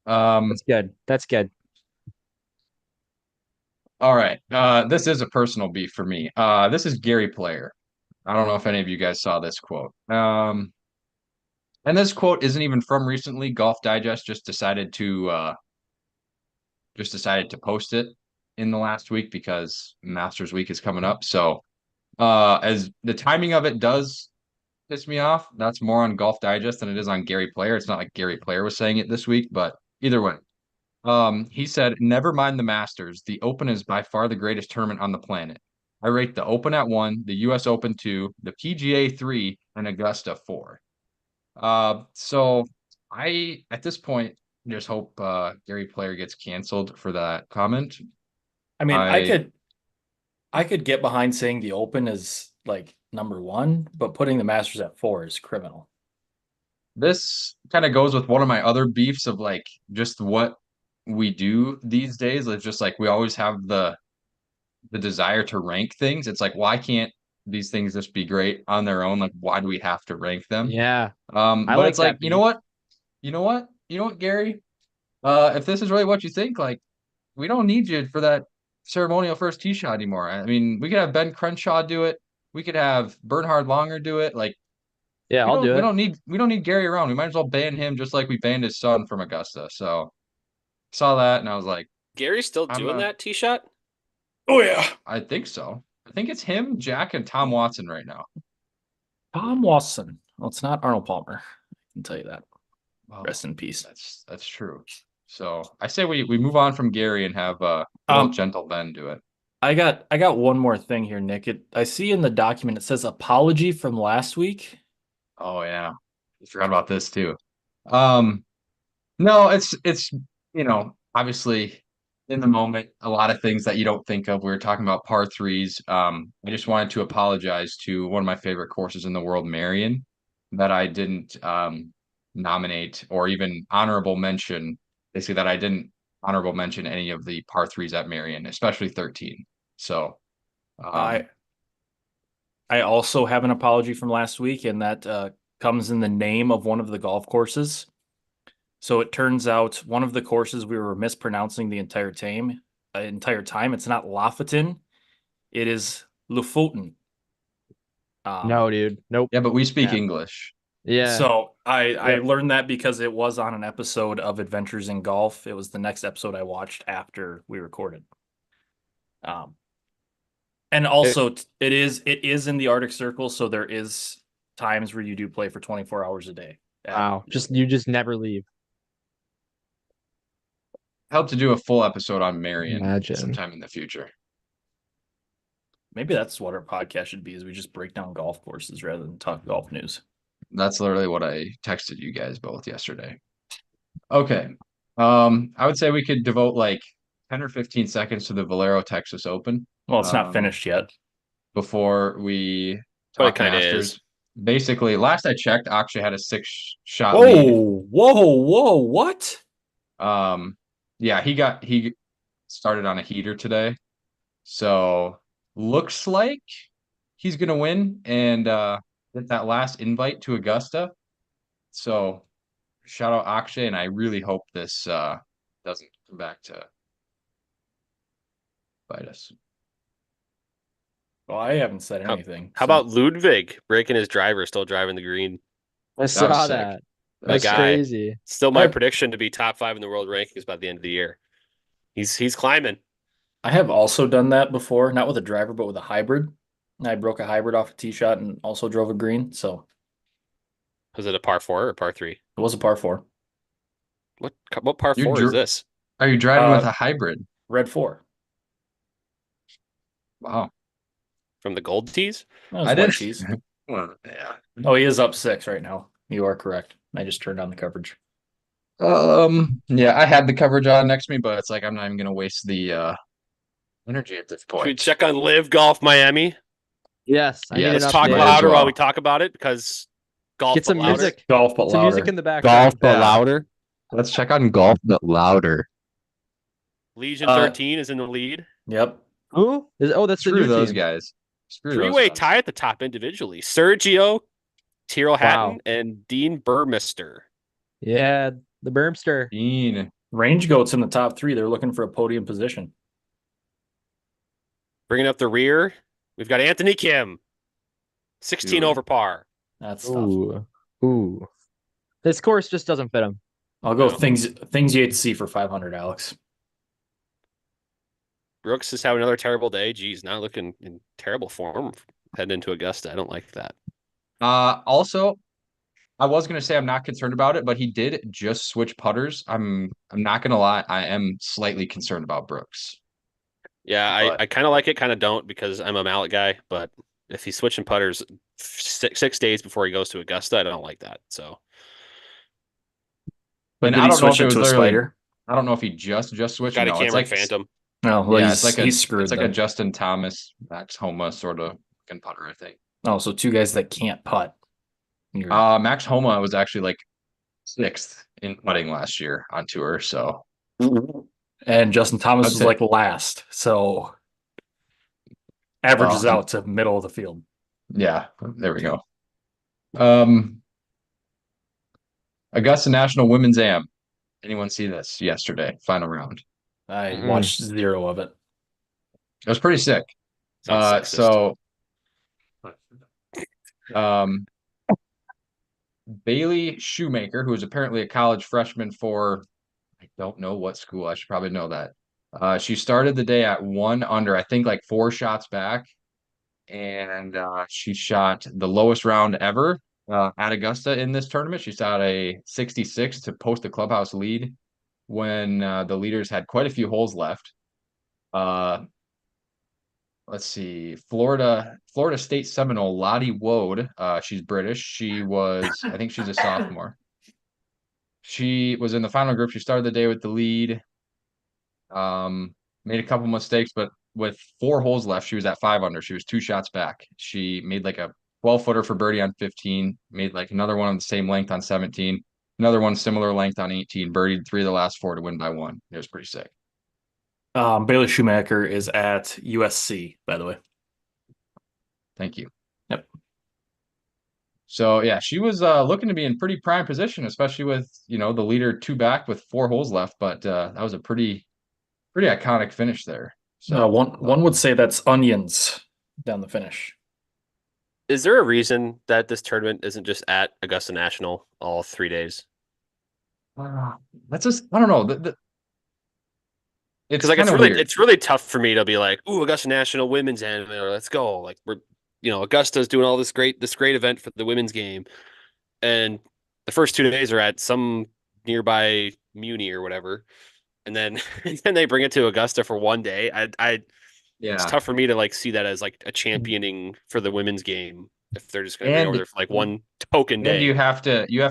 Um, good. That's good. all right. This is a personal beef for me. This is Gary Player. I don't know if any of you guys saw this quote. And this quote isn't even from recently. Golf Digest just decided to post it in the last week because Masters Week is coming up. So, as the timing of it does piss me off, that's more on Golf Digest than it is on Gary Player. It's not like Gary Player was saying it this week, but either way. He said, "Never mind the Masters. The Open is by far the greatest tournament on the planet. I rate the Open at 1, the US Open 2, the PGA 3, and Augusta 4." So I at this point just hope Gary Player gets canceled for that comment. I mean, I I could get behind saying the Open is like number one, but putting the Masters at 4 is criminal. This kind of goes with one of my other beefs of like just what we do these days. It's just like we always have the desire to rank things. It's like, why can't these things just be great on their own? Like, why do we have to rank them? Yeah, I But like it's like, that you know beef. what? You know what? You know what, Gary? If this is really what you think, like, we don't need you for that ceremonial first tee shot anymore. I mean, we could have Ben Crenshaw do it. We could have Bernhard Longer do it. Like, Yeah, we I'll don't do we it. don't need we don't need Gary around. We might as well ban him just like we banned his son from Augusta. So saw that and I was like, Gary's still I'm doing that tee shot? Oh yeah. I think so. I think it's him, Jack, and Tom Watson right now. Tom Watson. Well, it's not Arnold Palmer. I can tell you that. Well, Rest in peace. that's true. So I say we move on from Gary and have little gentle Ben do it. I got one more thing here, Nick. I see in the document it says apology from last week. Oh yeah. I forgot about this too. Um no, it's obviously in the moment, a lot of things that you don't think of. We were talking about par threes. I just wanted to apologize to one of my favorite courses in the world, Marion, that I didn't nominate or even honorable mention. Basically, that I didn't honorable mention any of the par threes at Marion, especially 13. So, I I also have an apology from last week, and that comes in the name of one of the golf courses. So it turns out one of the courses we were mispronouncing the entire time. It's not Lofoten, it is Lofoten. No, dude. Nope. yeah, but we speak Yeah. English. Yeah. So I Yep. learned that because it was on an episode of Adventures in Golf. It was the next episode I watched after we recorded. And also it is in the Arctic Circle, so there is times where you do play for 24 hours a day. Wow. You just never leave. Help to do a full episode on Marion Imagine. sometime in the future. Maybe that's what our podcast should be, is we just break down golf courses rather than talk golf news. That's literally what I texted you guys both yesterday. Okay. I would say we could devote like 10 or 15 seconds to the Valero Texas Open. Well, it's not finished yet. Before we But it talk kinda Masters. is. Basically, last I checked, Akshay had a 6-shot Whoa, lead. whoa, what? Yeah, he started on a heater today. So looks like he's gonna win and get that last invite to Augusta. So shout out Akshay, and I really hope this doesn't come back to bite us. Well, I haven't said How, anything. how so- about Ludwig breaking his driver, still driving the green? I That was saw sick. that. That My was That's sick. guy. crazy. Still my I- prediction to be top 5 in the world rankings by the end of the year. He's climbing. I have also done that before, not with a driver, but with a hybrid. I broke a hybrid off a tee shot and also drove a green, so Was it a par 4 or par 3? it was a par 4. What par You 4 is drew- this? Are you driving with Uh, a hybrid? Red 4. Wow. From the gold tees? That was I white did. tees. Well, yeah. Oh, he is up 6 right now. You are correct. I just turned on the coverage. Yeah, I had the coverage on next to me, but it's like I'm not even gonna waste the energy at this Should we point. check on Live Golf Miami? Yes, I Yeah, need an let's Let's talk Might update. as louder while well. we talk about it because golf Get but some louder. music. Golf, but Some music louder. in the background. but louder. Let's check on golf, but louder. Legion Uh, 13 is in the lead. Yep. Who? Oh, that's the Screw new those team. guys. Screw those Three-way guys. tie at the top individually. Sergio, Tyrrell Hatton, Wow. and Dean Burmester. Yeah, the Bermster. Dean. Range Goats in the top 3. They're looking for a podium position. Bringing up the rear, we've got Anthony Kim. 16 Dude. over par. That's tough. Ooh. This course just doesn't fit him. I'll go No. things you hate to see for 500, Alex. Brooks is having another terrible day. Geez, not looking in terrible form heading into Augusta. I don't like that. Also, I was gonna say I'm not concerned about it, but he did just switch putters. I'm not gonna lie, I am slightly concerned about Brooks. Yeah, But- I kind of like it, kind of don't because I'm a mallet guy. But if he's switching putters 6 days before he goes to Augusta, I don't like that. So But And did I he don't know switch if it it was to a literally- spider? I don't know if he just switched. got a No, Cameron it's like Phantom. No, well, yeah, he's screwed. it's like a then. Justin Thomas, Max Homa sort of fucking putter, I think. Oh, so 2 guys that can't putt. You're- Max Homa was actually like 6th in putting last year on tour, so and Justin Thomas I'd was say- like last, so averages Well, out to middle of the field. yeah, there we go. Augusta National Women's Am. Anyone see this yesterday? Final round. I Mm-mm. watched 0 of it. It was pretty sick. sounds sexist. So Bailey Shoemaker, who is apparently a college freshman for I don't know what school. I should probably know that. She started the day at 1 under, I think like 4 shots back, and she shot the lowest round ever at Augusta in this tournament. She shot a 66 to post the clubhouse lead when the leaders had quite a few holes left. Let's see, Florida State Seminole Lottie Woad. She's British. I think she's a sophomore. She was in the final group. She started the day with the lead. Made a couple mistakes, but with 4 holes left, she was at 5 under. She was 2 shots back. She made like a 12-footer for birdie on 15, made like another one on the same length on 17, another one similar length on 18, birdied 3 of the last 4 to win by 1. It was pretty sick. Bailey Shoemaker is at USC, by the way. Thank you. Yep. So yeah, she was looking to be in pretty prime position, especially with the leader 2 back with 4 holes left. But that was a pretty iconic finish there. So One would say that's onions down the finish. Is there a reason that this tournament isn't just at Augusta National all 3 days? that's just I don't know. It's Because like kind of weird. it's really tough for me to be like, ooh, Augusta National women's anime, or let's go. Like we're Augusta's doing all this great event for the women's game. And the first 2 days are at some nearby Muni or whatever. And then and then they bring it to Augusta for 1 day. It's tough for me to like see that as like a championing for the women's game if they're just gonna bring it over there for like one token day. And you have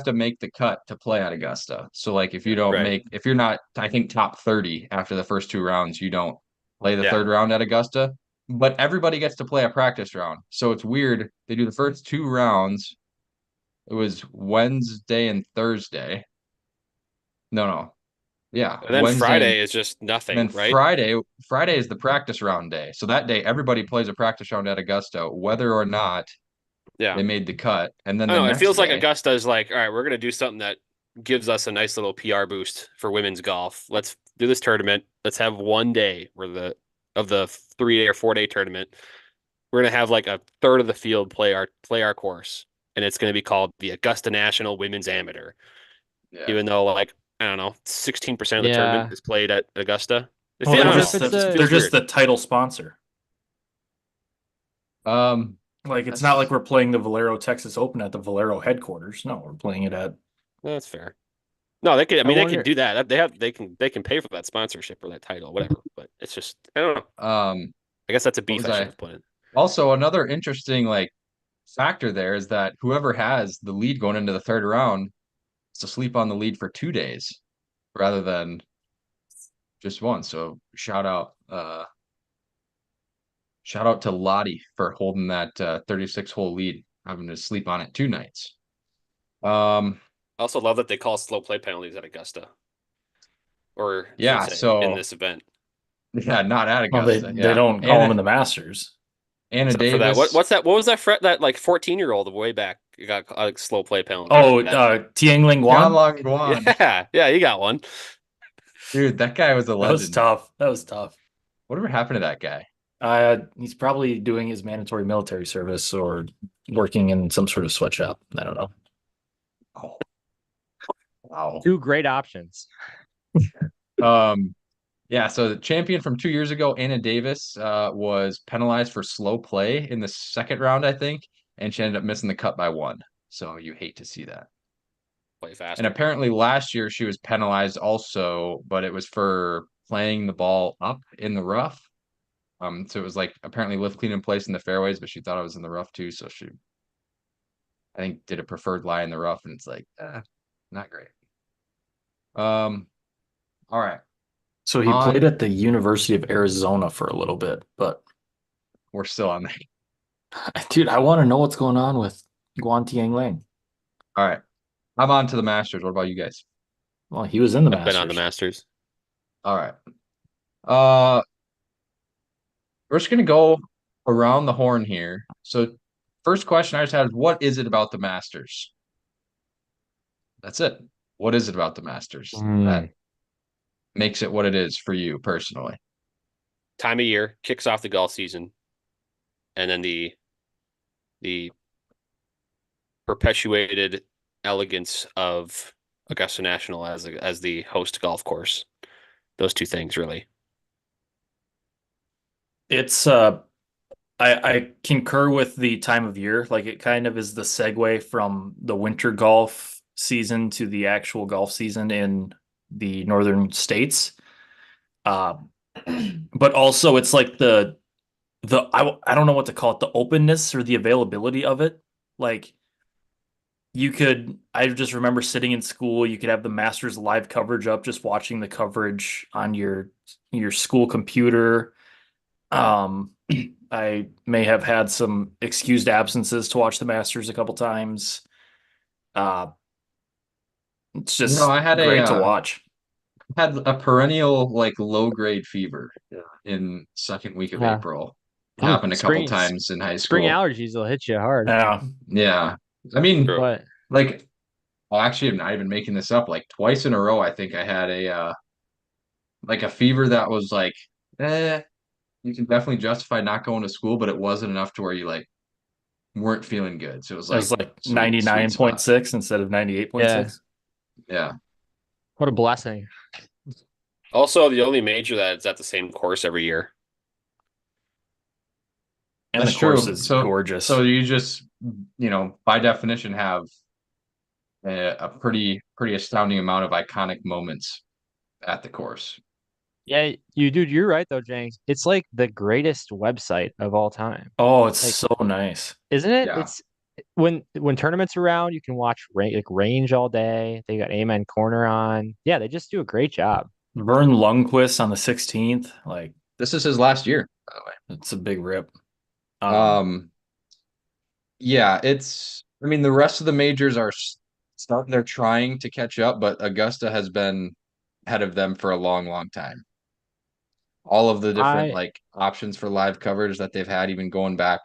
to make the cut to play at Augusta. So like if you don't Right. if you're not, I think top 30 after the first 2 rounds, you don't play the Yeah. 3rd round at Augusta. But everybody gets to play a practice round. So it's weird. They do the first 2 rounds. It was Wednesday and Thursday. No. Yeah, And then Wednesday Friday is just and nothing, then right? Friday is the practice round day. So that day everybody plays a practice round at Augusta, whether or not Yeah. they made the cut. And then I the don't know. It next feels like day, Augusta is like, all right, we're gonna do something that gives us a nice little PR boost for women's golf. Let's do this tournament. Let's have one day where the 3 day or 4 day tournament, we're gonna have like a third of the field play our course, and it's gonna be called the Augusta National Women's Amateur. yeah. Even though like I don't know, 16% of the tournament Yeah. is played at Augusta. Well, I they're don't wonder know. if just it's It just a they're feels just weird. the title sponsor. Like it's not like That's we're playing the Valero Texas Open at the Valero headquarters. No, we're playing it at. That's fair. No, they could. I I mean, they can wonder do that. They can pay for that sponsorship or that title, whatever. But it's just I don't know. I guess that's a what beef was I should I? have put in. Also, another interesting like factor there is that whoever has the lead going into the third round is to sleep on the lead for 2 days rather than just one. So shout out to Lottie for holding that 36 hole lead, having to sleep on it 2 nights. I also love that they call slow play penalties at Augusta, or I should Yeah, say in so this event. yeah, not at Well, they Augusta. they Yeah. don't call them in the Masters. Anna Except for that, Davis, what's that? What was that? That like 14-year-old way back got a slow play penalty. Oh, That- Tiangling John Guan. Long Guan. yeah, you got one. Dude, that guy was a That was legend. tough. That was tough. Whatever happened to that guy? He's probably doing his mandatory military service or working in some sort of sweatshop. I don't know. Oh, wow. two great options. Yeah, so the champion from 2 years ago, Anna Davis, was penalized for slow play in the second round, I think, and she ended up missing the cut by one. So you hate to see that. Play And faster. apparently last year she was penalized also, but it was for playing the ball up in the rough. So it was like apparently lift clean in place in the fairways, but she thought it was in the rough too. So she, I think, did a preferred lie in the rough, and it's like, not great. All right, So he On- played at the University of Arizona for a little bit, but we're still on that. dude, I want to know what's going on with Guan Tiangling. All right, I'm on to the Masters. What about you guys? Well, he was in the I've been on the Masters. Masters. All right. We're just gonna go around the horn here. So first question I just had is what is it about the Masters? That's it. What is it about the Masters that makes it what it is for you personally? Time of year kicks off the golf season, and then the perpetuated elegance of Augusta National as the host golf course. Those two things really. It's I concur with the time of year. Like it kind of is the segue from the winter golf season to the actual golf season in the northern states. Uh, but also it's like I don't know what to call it, the openness or the availability of it. Like I just remember sitting in school, you could have the Masters live coverage up, just watching the coverage on your school computer. I may have had some excused absences to watch the Masters a couple times. Uh, it's just I had great to watch. had a perennial like low grade fever in second week of Yeah. April. It happened a couple Spring- times in high Spring school. allergies will hit you hard. Yeah. Yeah. I mean, True. But like, well, actually, I'm not even making this up. Like twice in a row, I think I had a fever that was like, you can definitely justify not going to school, but it wasn't enough to where you like weren't feeling good. So it was It was like sweet, sweet spot. 99.6 instead of 98.6. Yeah. what a blessing. Also, the only major that's at the same course every year. And That's the course true. is So gorgeous. So you just, by definition, have a pretty astounding amount of iconic moments at the course. Yeah, you're right though, James. It's like the greatest website of all time, Oh, it's like- so nice. isn't it? Yeah. It's when tournaments are around, you can watch range all day. They got Amen Corner on. Yeah, they just do a great job. Vern Lundquist on the 16th. Like, This is his last year, by the way. it's a big rip. Yeah, I mean, the rest of the majors are starting, they're trying to catch up, but Augusta has been ahead of them for a long, long time. All of the different I like options for live coverage that they've had, even going back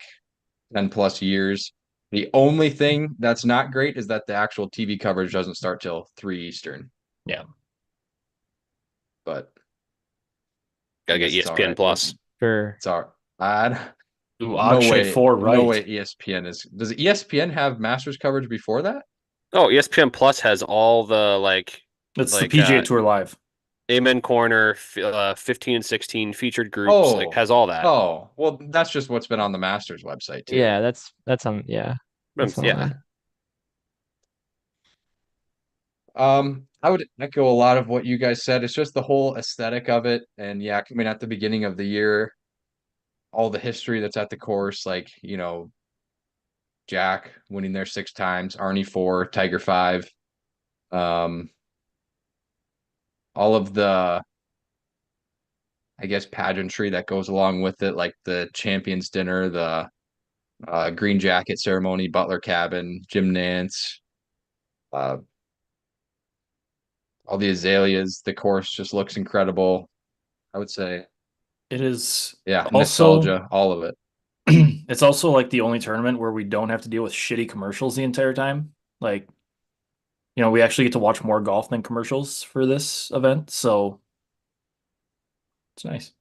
10 plus years. The only thing that's not great is that the actual TV coverage doesn't start till 3 Eastern. Yeah. But I Gotta get guess it's all ESPN right. Plus. sure. It's all right. Ooh, No Akshay way. 4 No right. way ESPN is. Does ESPN have Masters coverage before that? Oh, ESPN Plus has all the It's the like PGA Tour Live. Amen Corner, 15 and 16 featured groups, like Oh, has all that. oh, well, that's just what's been on the Masters website too. Yeah, that's on. Yeah, that's on Yeah. there. I would echo a lot of what you guys said. It's just the whole aesthetic of it, and yeah, coming at the beginning of the year, all the history that's at the course, like Jack winning there 6 times, Arnie 4, Tiger 5, um, all of the, I guess, pageantry that goes along with it, like the Champions Dinner, the green jacket ceremony, Butler Cabin, Jim Nance, uh, all the azaleas. The course just looks incredible. I would say, It is yeah, also nostalgia, all of it. it's also like the only tournament where we don't have to deal with shitty commercials the entire time. Like, we actually get to watch more golf than commercials for this event, so it's nice.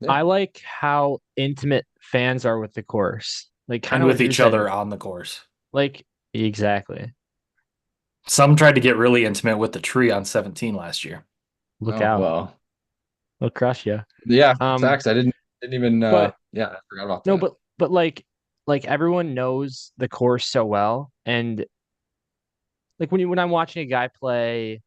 I like how intimate fans are with the course. Like kind And of with what you're each saying. other on the course. Like exactly. Some tried to get really intimate with the tree on 17 last year. Look Oh, out. well, They'll crush you. yeah, Um, facts. I didn't even. but Yeah, I forgot about no, that. but like everyone knows the course so well, and like when I'm watching a guy play,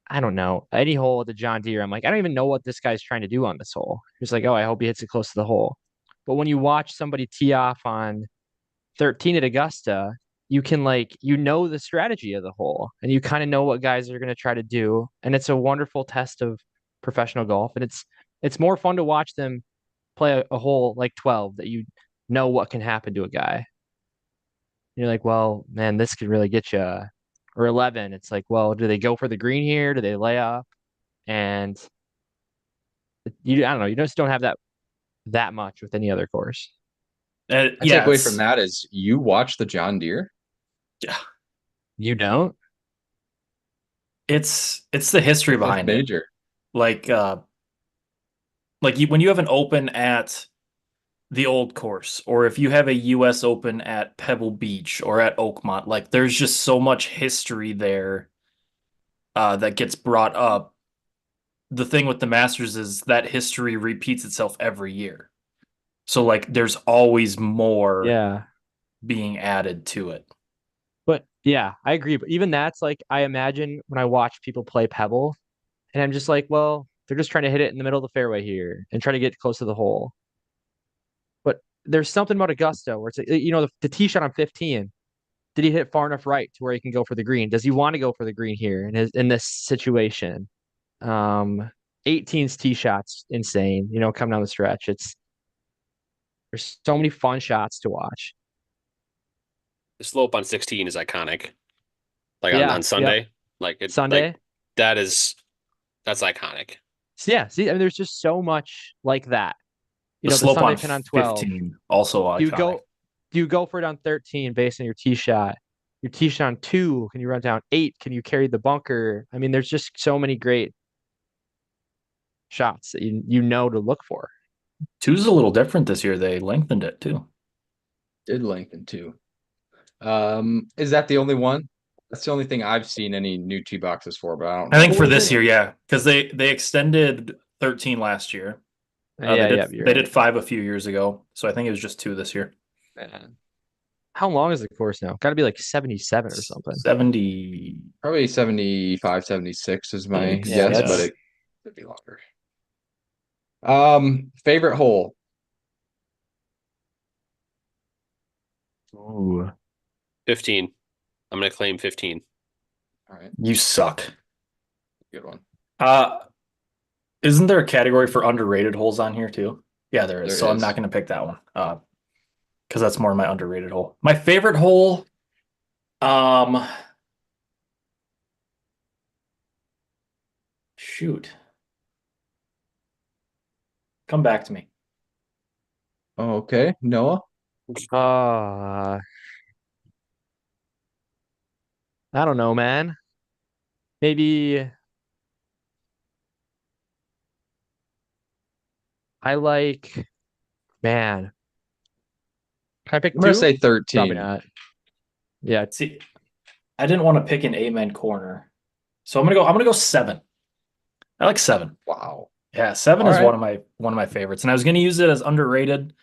I don't know, any hole at the John Deere, I'm like, I don't even know what this guy's trying to do on this hole. It's like, oh, I hope he hits it close to the hole. But when you watch somebody tee off on 13 at Augusta, you can the strategy of the hole and you kind of know what guys are going to try to do. And it's a wonderful test of professional golf. And it's more fun to watch them play a hole like 12 that you know what can happen to a guy. You're like, well, man, this could really get you. Or 11, it's like, well, do they go for the green here? Do they lay up? And I don't know, you just don't have that much with any other course. I Yeah, take away from that is you watch the John Deere. yeah, You don't? it's the history The fifth behind it. major. Like when you have an Open at the Old Course, or if you have a U.S. Open at Pebble Beach or at Oakmont, like there's just so much history there that gets brought up. The thing with the Masters is that history repeats itself every year. So like there's always more Yeah. being added to it. But yeah, I agree. But even that's like, I imagine when I watch people play Pebble, and I'm just like, well, they're just trying to hit it in the middle of the fairway here and try to get close to the hole. But there's something about Augusta where it's like, the tee shot on 15. Did he hit far enough right to where he can go for the green? Does he want to go for the green here in this situation? 18's tee shots, insane. Coming down the stretch, there's so many fun shots to watch. The slope on 16 is iconic. Like Yeah, on Sunday, like Sunday. that's iconic. So yeah, see, I mean, there's just so much like that. The The slope Sunday on pin on 12. 15 also iconic. Do you go for it on 13 based on your tee shot? Your tee shot on 2, can you run down 8? Can you carry the bunker? I mean, there's just so many great shots that you know to look for. 2's a little different this year. They lengthened it too. Did lengthen too. Is that the only one? That's the only thing I've seen any new tee boxes for, but I don't know. I think for was this it? year, yeah, because they extended 13 last year. You're They did right. 5 a few years ago, so I think it was just 2 this year. Man. How long is the course now? Got to be like 77 or something. 70. Probably 75, 76 is my Thanks. guess, Yeah. but it could be longer. Favorite hole. Ooh. 15. I'm gonna claim 15. All right, You suck. good one. Isn't there a category for underrated holes on here too? Yeah, there is. There So I'm is. not going to pick that one. Because that's more my underrated hole. My favorite hole, Shoot. Come back to me. Oh, okay. Noah? Uh, I don't know, man. Maybe I like, man. Can I pick I'm gonna two? say Probably 13. not. Yeah, See, I didn't want to pick an amen corner. So I'm gonna go 7. I like 7. Wow. Yeah, 7 All is right. one of my favorites. And I was gonna use it as underrated,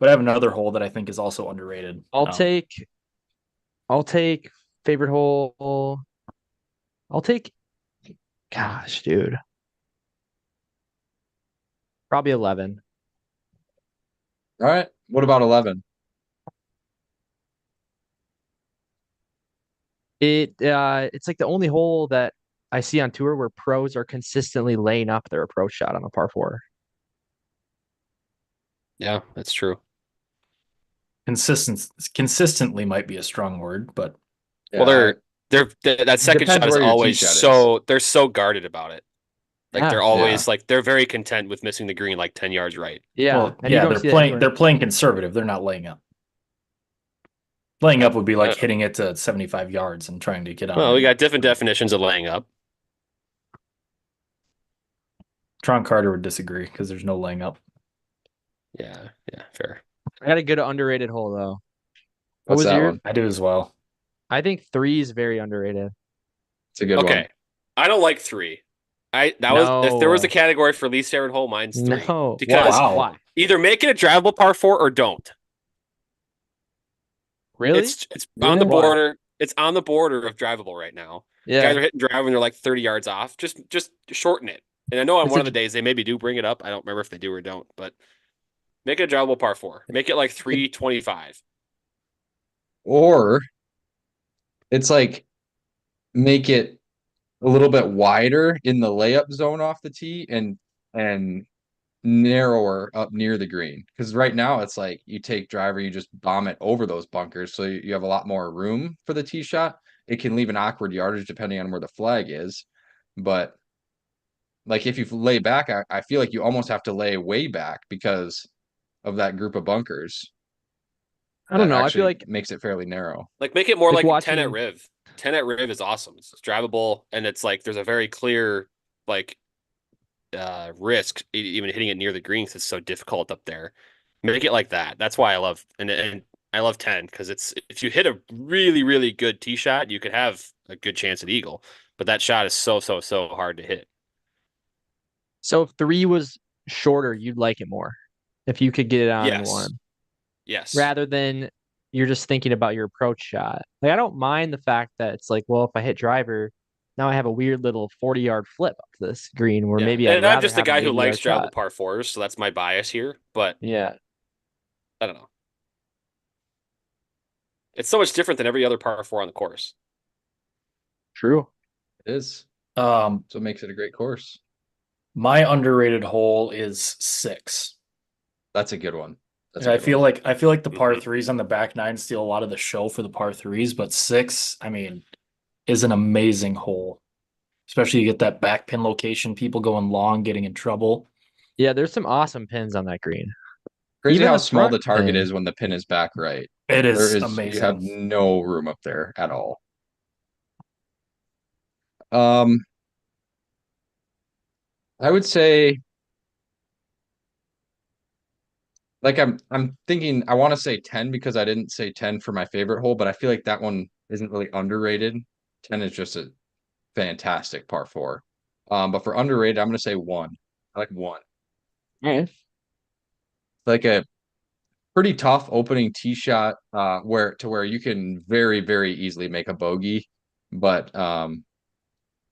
but I have another hole that I think is also underrated. I'll take favorite hole. I'll take, gosh, dude, probably 11. All right. What about 11? It's like the only hole that I see on tour where pros are consistently laying up their approach shot on a par four. Yeah, that's true. Consistently might be a strong word, but Well, Yeah, that second depends shot is where your tee always shot is. they're so guarded about it. Like Yeah, they're Yeah. always like they're very content with missing the green like 10 yards right. yeah, well, and you yeah, don't see that anywhere. they're playing conservative. They're not laying up. Laying up would be like Uh, hitting it to 75 yards and trying to get on. Well, we in. got different definitions of laying up. Tron Carter would disagree because there's no laying up. Yeah, fair. I got a good underrated hole though. What What's was that your? one? I do as well. I think 3 is very underrated. It's a good one. Okay. I don't like 3. Was if there was a No, category for least favorite hole, mine's 3. no. Because Wow. Why? either make it a drivable par 4 or don't. Really? It's on the Yeah. border. It's on the border of drivable right now. Guys Yeah. are hitting drive when they're like 30 yards off. Just shorten it. And I know on It's one a, of the days they maybe do bring it up. I don't remember if they do or don't, but make it a drivable par 4. Make it like 325. Or it's like make it a little bit wider in the layup zone off the tee and narrower up near the green. Because right now it's like you take driver, you just bomb it over those bunkers, so you have a lot more room for the tee shot. It can leave an awkward yardage depending on where the flag is, but like if you lay back, I feel like you almost have to lay way back because of that group of bunkers. I don't That know. I feel actually like makes it fairly narrow. Like make it more just like 10 at watching. Riv. 10 at Riv is awesome. It's drivable and it's like there's a very clear like risk even hitting it near the green because it's so difficult up there. Make it like that. That's why I love and I love 10 because it's if you hit a really good tee shot, you could have a good chance at eagle. But that shot is so hard to hit. So if 3 was shorter, you'd like it more if you could get it on in Yes. one, Yes. rather than you're just thinking about your approach shot. Like I don't mind the fact that it's like, well, if I hit driver, now I have a weird little 40-yard flip up to this green where Yeah. maybe I'd And I'm rather just a have an guy who 80-yard likes drivable shot. par fours, so that's my bias here. But Yeah, I don't know. It's so much different than every other par four on the course. true. It is. Um, So it makes it a great course. my underrated hole is 6. That's a good one. That's And a I good feel one. like the par Mhm. threes on the back nine steal a lot of the show for the par threes, but 6, I mean, is an amazing hole. Especially you get that back pin location, people going long, getting in trouble. Yeah, there's some awesome pins on that green. Crazy Even how the small front the target pin. is when the pin is back right. It There is is you have amazing. no room up there at all. Um, I would say like I'm thinking I want to say 10 because I didn't say 10 for my favorite hole, but I feel like that one isn't really underrated. 10 is just a fantastic par four. But for underrated, I'm gonna say 1. I like 1. Yeah. Like a pretty tough opening tee shot, where you can very easily make a bogey, but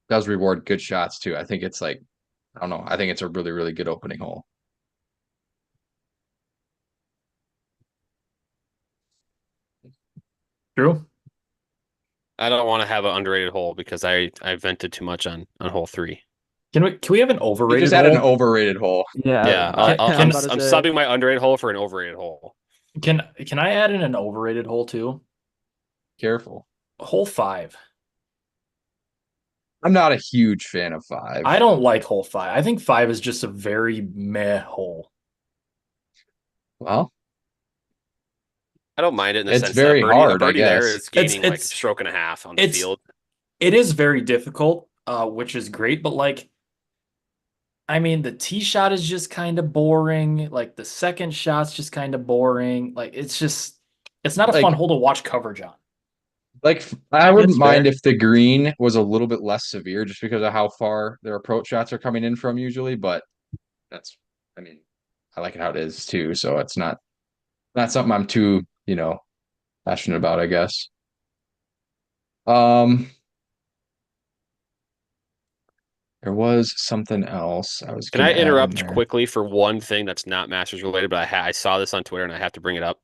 does reward good shots too. I think it's like I don't know. I think it's a really good opening hole. True. I don't want to have an underrated hole because I vented too much on hole 3. Can we have an We overrated just added an hole? overrated hole. Yeah, I'm about to I'm say. subbing my underrated hole for an overrated hole. Can I add in an overrated hole too? Careful. Hole 5. I'm not a huge fan of 5. I don't like hole 5. I think 5 is just a very meh hole. Well, I don't mind it in the it's sense that very a hard, I birdie there guess. is gaining like a stroke and a half on the it's field. it is very difficult, which is great, but like I mean the tee shot is just kind of boring. Like the second shot's just kind of boring. Like it's not a fun Like, hole to watch coverage on. I wouldn't That's mind fair. if the green was a little bit less severe just because of how far their approach shots are coming in from usually, but that's, I mean, I like it how it is too, so it's not something I'm too, passionate about, I guess. Um, there was something else I was Can I gonna add in interrupt there. quickly for one thing that's not Masters related, but I saw this on Twitter and I have to bring it up.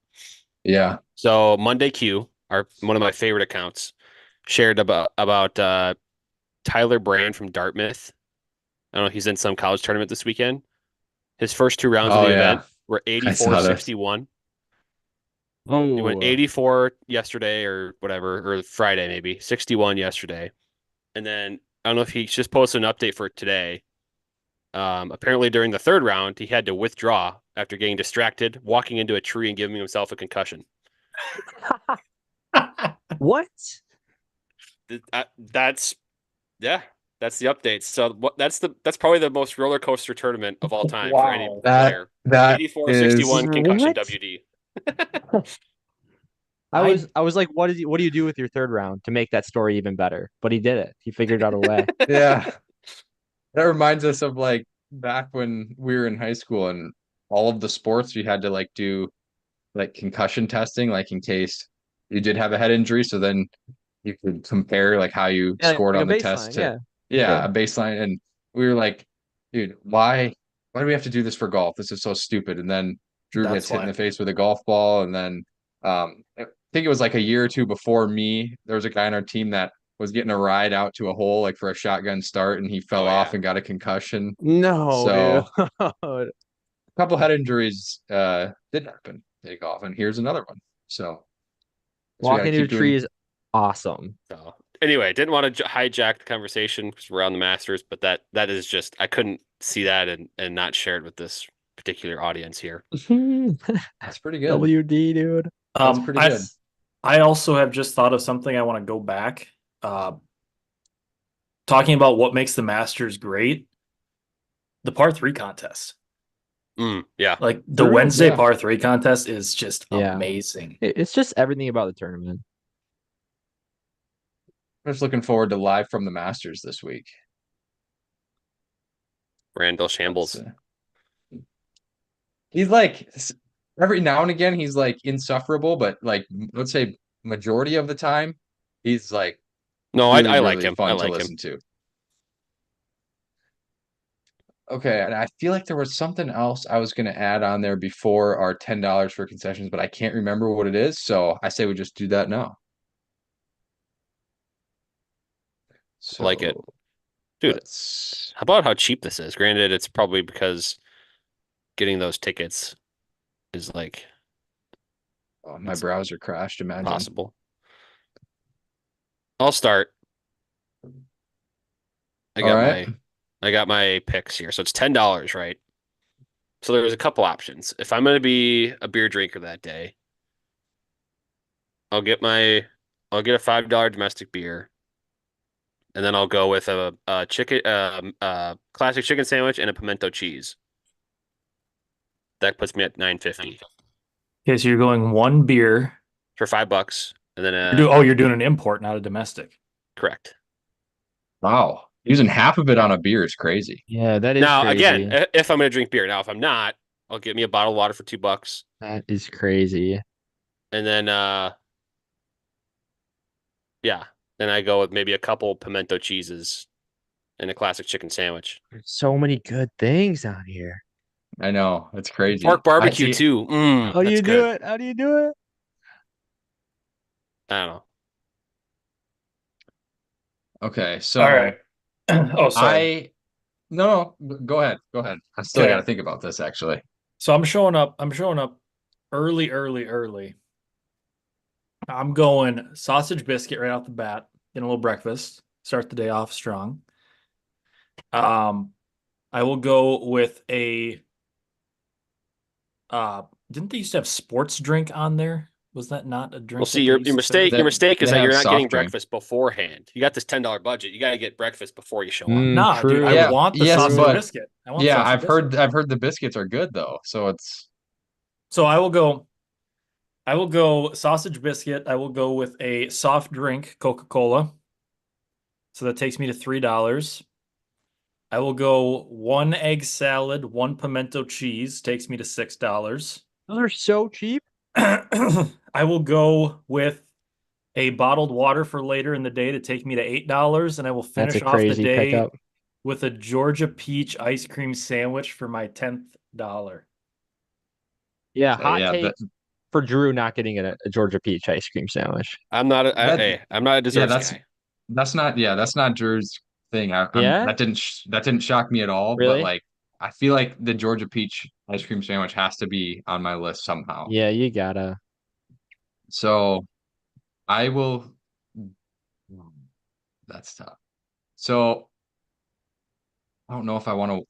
Yeah. So Monday Q, one of my favorite accounts, shared about Tyler Brand from Dartmouth. I don't know, he's in some college tournament this weekend. His first 2 rounds of Oh the yeah. event were I saw this. 84-61. He went Oh, 84 yesterday or whatever, or Friday maybe, 61 yesterday. And then I don't know if he just posted an update for today. Apparently during the third round, he had to withdraw after getting distracted, walking into a tree and giving himself a concussion. what? That's yeah, that's the update. So that's probably the most roller coaster tournament of all time for any Wow. player. That 84-61 is concussion What? WD. I I was like, what do you do with your third round to make that story even better? But he did it. He figured out a way. yeah. That reminds us of like back when we were in high school and all of the sports we had to like do like concussion testing, like in case you did have a head injury. So then you could compare like how you Yeah, scored like on a the test baseline. to, Yeah, yeah, sure. a baseline. And we were like, dude, why do we have to do this for golf? This is so stupid. And then Drew That's gets hit in why. the face with a golf ball. And then I think it was like a year or two before me, there was a guy on our team that was getting a ride out to a hole like for a shotgun start and he fell Oh off yeah. and got a concussion. No, So dude. couple head injuries did happen in golf, and here's another one. So we got to Walking into a keep tree doing. is awesome. So anyway, didn't want to hijack the conversation because we're on the Masters, but that is just I couldn't see that and not share it with this particular audience here. That's pretty good. WD, dude. That's pretty good. I also have just thought of something I want to go back. Talking about what makes the Masters great, the par 3 contest. Yeah. Like the True, Wednesday yeah. par 3 contest is just Yeah. amazing. It's just everything about the tournament. I'm just looking forward to live from the Masters this week. Randall Shambles. He's like every now and again he's like insufferable, but like let's say majority of the time he's like No, really I like really him. I fun to like him. listen to. Okay, and I feel like there was something else I was going to add on there before our $10 for concessions, but I can't remember what it is. So I say we just do that now. I like it. So Dude, let's. how about how cheap this is? Granted, it's probably because getting those tickets is like Oh, my browser crashed. Imagine. possible. I'll start. I All got right. my picks here. So it's $10, right? So there's a couple options. If I'm gonna be a beer drinker that day, I'll get a $5 domestic beer, and then I'll go with a chicken classic chicken sandwich and a pimento cheese. That puts me at $9.50 Okay, so you're going one beer. for $5, and then You're doing an import, not a domestic. correct. Wow. Using half of it on a beer is crazy. Yeah, that is Now crazy. again, if I'm gonna drink beer, now if I'm not, I'll get me a bottle of water for $2, That is crazy. and then yeah, then I go with maybe a couple pimento cheeses and a classic chicken sandwich. There's so many good things on here. I know. It's crazy. Pork barbecue I see. too. How do That's you do good. it? How do you do it? I don't know. Okay, so All right. Oh, sorry. no, go ahead. Go ahead. I still Okay. got to think about this actually. So I'm showing up early. I'm going sausage biscuit right off the bat, getting a little breakfast. Start the day off strong. I will go with a didn't they used to have sports drink on there? Was that not a drink Well, see, that they your used to mistake. serve? Your mistake is They that you're have not getting soft drink. breakfast beforehand. You got this $10 budget. You got to get breakfast before you show up. Nah, dude, I Yeah, want the yes, sausage but- biscuit. I want Yeah, sausage I've biscuit. heard the biscuits are good though. So it's So I will go sausage biscuit. I will go with a soft drink, Coca-Cola. So that takes me to $3. I will go one egg salad, one pimento cheese, takes me to $6. Those are so cheap. I will go with a bottled water for later in the day to take me to $8, and I will That's finish a off the crazy day pickup. with a Georgia peach ice cream sandwich for my $10th. Yeah, so, hot yeah, take for Drew not getting a Georgia peach ice cream sandwich. I'm not. That- I'm not a desserts guy. that's not Drew's thing. Yeah? that didn't shock me at all. But Really? like, I feel like the Georgia peach ice cream sandwich has to be on my list somehow. Yeah, you gotta. So I will. That's tough. So I don't know if I want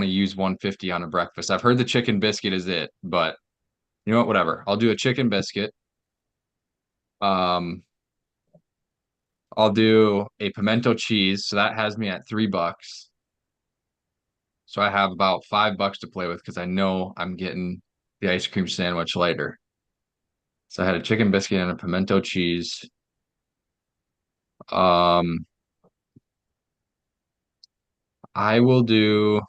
to use 150 on a breakfast. I've heard the chicken biscuit is it, but you know what? Whatever. I'll do a chicken biscuit. Um, I'll do a pimento cheese, so that has me at $3. So I have about $5 to play with because I know I'm getting the ice cream sandwich later. So I had a chicken biscuit and a pimento cheese. Um, I will do.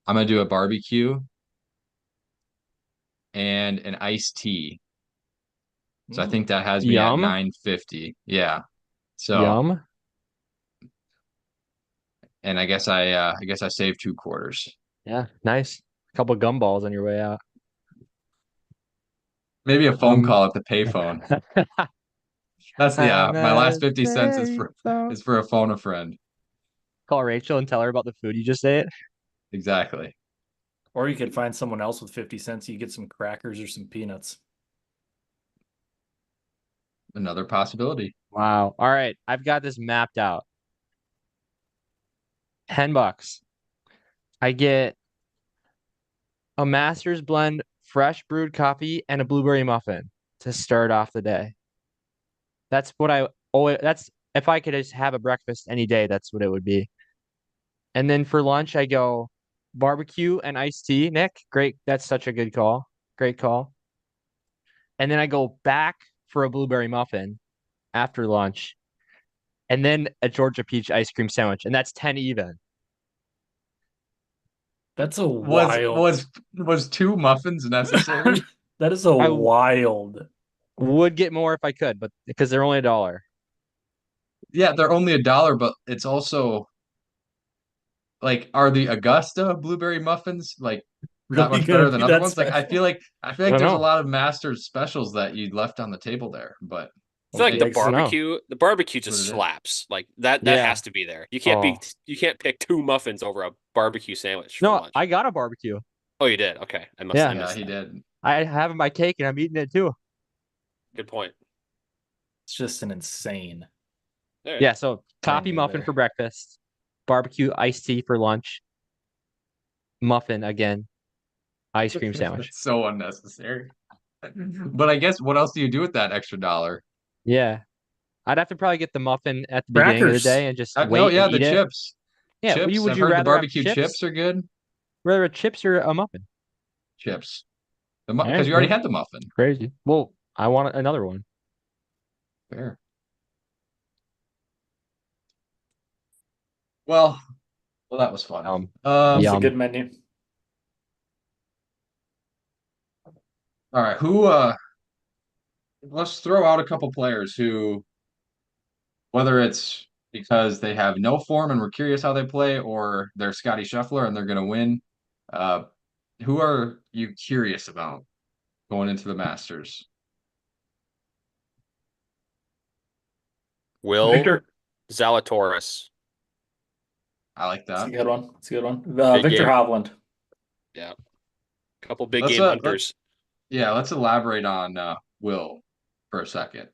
I'm gonna do a barbecue and an iced tea. So I think that has me at Yum. 950. Yeah. So Yum. and I guess I saved 2 quarters. Yeah, nice. A couple gumballs on your way out. Maybe a phone Um, call at the payphone. My last 50 cents is for a phone a friend. Call Rachel and tell her about the food you just ate. Exactly. Or you could find someone else with 50 cents. You get some crackers or some peanuts. Another possibility. Wow. All right, I've got this mapped out. $10. I get a Master's Blend fresh brewed coffee and a blueberry muffin to start off the day. That's what I always, that's if I could just have a breakfast any day, that's what it would be. And then for lunch, I go barbecue and iced tea. Nick, great. That's such a good call. Great call. And then I go back for a blueberry muffin after lunch. And then a Georgia peach ice cream sandwich. And that's 10 even. That's a Was wild. was 2 muffins necessary? That is a I- wild. Would get more if I could, but because they're only $1. Yeah, they're only $1, but it's also like, are the Augusta blueberry muffins like that Really much gonna better than be other that ones? Like I feel special? like I feel I like don't there's a know. lot of Masters specials that you left on the table there, but I feel like Okay, the I guess- barbecue That's just what it is. slaps. Like that Yeah. has to be there. You can't Oh. you can't pick 2 muffins over a barbecue sandwich for No, lunch. I got a barbecue. Oh, you did. Okay, I Yeah. I yeah, missed he that. did. I have my cake and I'm eating it too. Good point. It's just an insane. All right. Yeah, so coffee Menu muffin there. for breakfast, barbecue iced tea for lunch, muffin again, ice cream sandwich. It's so unnecessary. But I guess what else do you do with that extra dollar? Yeah. I'd have to probably get the muffin at the beginning of the Crackers. day and just No, wait yeah, and the eat it. chips. Yeah, Chips. would I've you heard the rather have barbecue chips? chips are good. Rather a chips or a muffin? Chips. Yeah, Because you already yeah. had the muffin. Crazy. Well, I want another one. Fair. Well, that was fun. That's Yum. a good menu. All right, let's throw out a couple players who, whether it's because they have no form and we're curious how they play, or they're Scotty Scheffler and they're going to win. Uh, who are you curious about going into the Masters? Will Victor. Zalatoris. I like That's a that. good one. That's a good one. Big Victor game. Hovland. Yeah. Couple big Let's, game let's- hunters. Yeah, let's elaborate on Will for a second.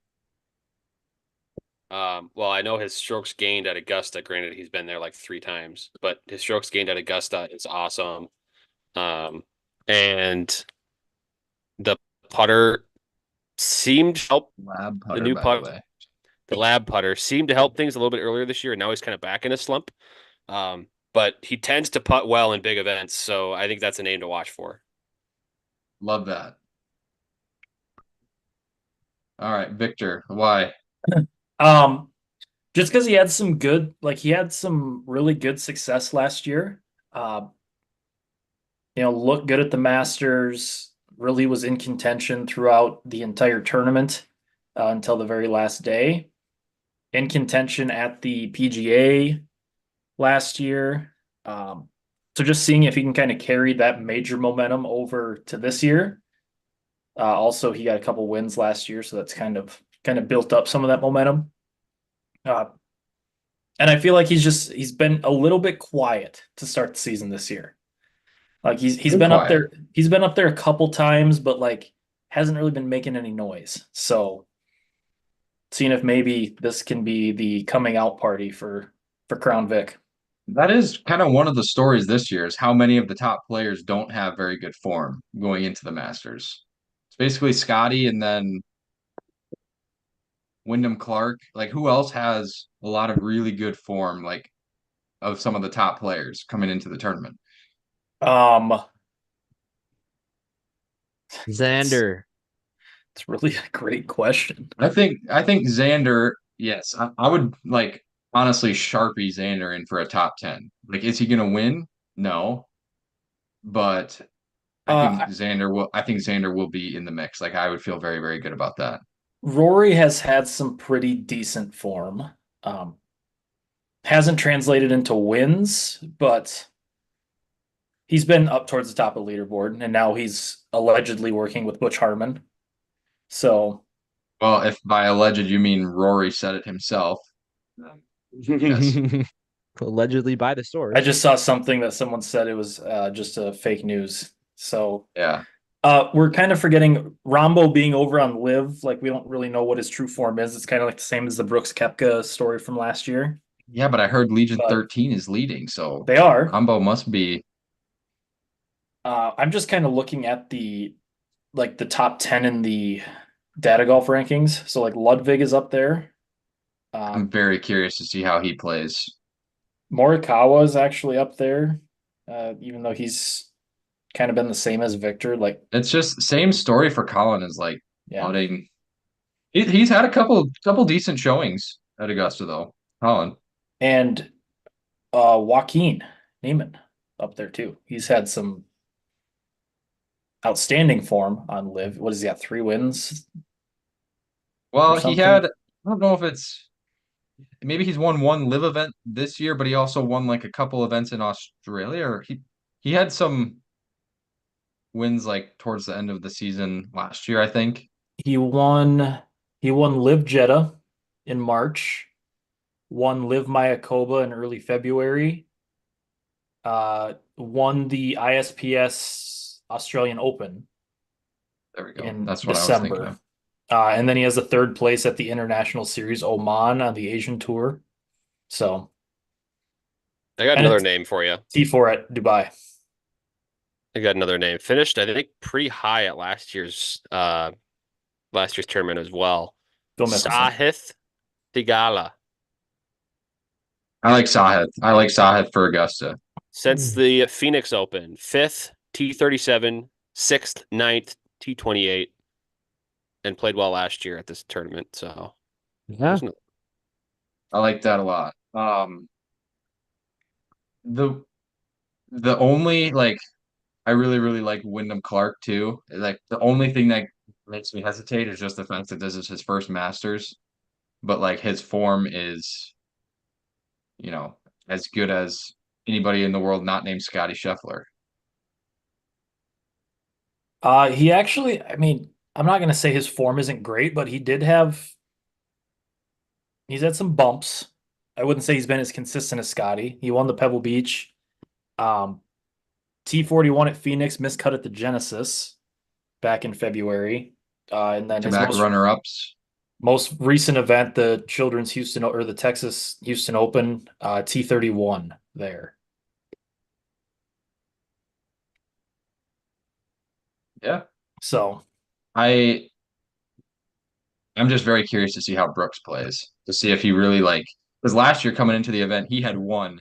Well, I know his strokes gained at Augusta. Granted, he's been there like 3 times, but his strokes gained at Augusta is awesome. And the putter seemed to help Lab the putter, new by the putt. way. The lab putter seemed to help things a little bit earlier this year, and now he's kind of back in a slump. But he tends to putt well in big events, so I think that's a name to watch for. Love that. All right, Victor, why? Um, just because he had he had some really good success last year. Uh, looked good at the Masters. Really was in contention throughout the entire tournament until the very last day. In contention at the PGA last year. So just seeing if he can kind of carry that major momentum over to this year. Also, he got a couple wins last year, so that's kind of built up some of that momentum. Uh, and I feel like he's been a little bit quiet to start the season this year. Like he's Been been up quiet. there, he's been up there a couple times, but like hasn't really been making any noise. So seeing if maybe this can be the coming out party for Crown Vic. That is kind of one of the stories this year is how many of the top players don't have very good form going into the Masters. It's basically Scotty and then Wyndham Clark. Like who else has a lot of really good form, like of some of the top players coming into the tournament? Um, Xander. it's really a great question. I think Xander, yes, I would like honestly Sharpie Xander in for a top 10. Like, is he gonna win? No, but Uh, I think Xander will be in the mix. Like I would feel very, very good about that. Rory has had some pretty decent form. Um, hasn't translated into wins, but he's been up towards the top of the leaderboard, and now he's allegedly working with Butch Harmon. So Well, if by alleged you mean Rory said it himself, yes. Allegedly by the I source. just saw something that someone said it was just a fake news. So Yeah. we're kind of forgetting Rombo being over on Live. Like we don't really know what his true form is. It's kind of like the same as the Brooks Koepka story from last year. Yeah, but I heard Legion But 13 is leading, so they are. Combo must be. I'm just kind of looking at the top 10 in the data golf rankings. So like Ludwig is up there. I'm Um, very curious to see how he plays. Morikawa is actually up there, even though he's kind of been the same as Victor. Like, It's just same story for Colin is like yeah. putting. He's had a couple decent showings at Augusta though. Colin. And Joaquin Neiman up there too. He's had some outstanding form on Live. What has he got? 3 wins or Well, he something. had. I don't know if it's maybe he's won one live event this year, but he also won like a couple events in Australia, or he had some wins like towards the end of the season last year, I think. He won. He won Live Jeddah in March. Won Live Mayakoba in early February. Won the ISPS Australian Open There we go. in That's what I was thinking of. December. And then he has a third place at the International Series Oman on the Asian Tour. So, I got and another it's name for you. T4 at Dubai. I got another name. Finished, I think, pretty high at last year's tournament as well. Go Mickelson. Sahith Theegala. I like Sahith. I like Sahith for Augusta. Since the Phoenix Open, 5th, T37, 6th, 9th, T28, and played well last year at this tournament. So, Yeah. I like that a lot. The the only like I really, really like Wyndham Clark too. Like the only thing that makes me hesitate is just the fact that this is his first Masters, but like his form is, as good as anybody in the world not named Scotty Scheffler. He actually, I mean, I'm not gonna say his form isn't great, but he's had some bumps. I wouldn't say he's been as consistent as Scotty. He won the Pebble Beach. Um, T41 at Phoenix, miscut at the Genesis back in February. And then his Back-to-back most runner-ups. Most recent event, the Children's Houston or the Texas Houston Open, T31 there. Yeah. So I'm just very curious to see how Brooks plays, to see if he really like, because last year coming into the event, he had won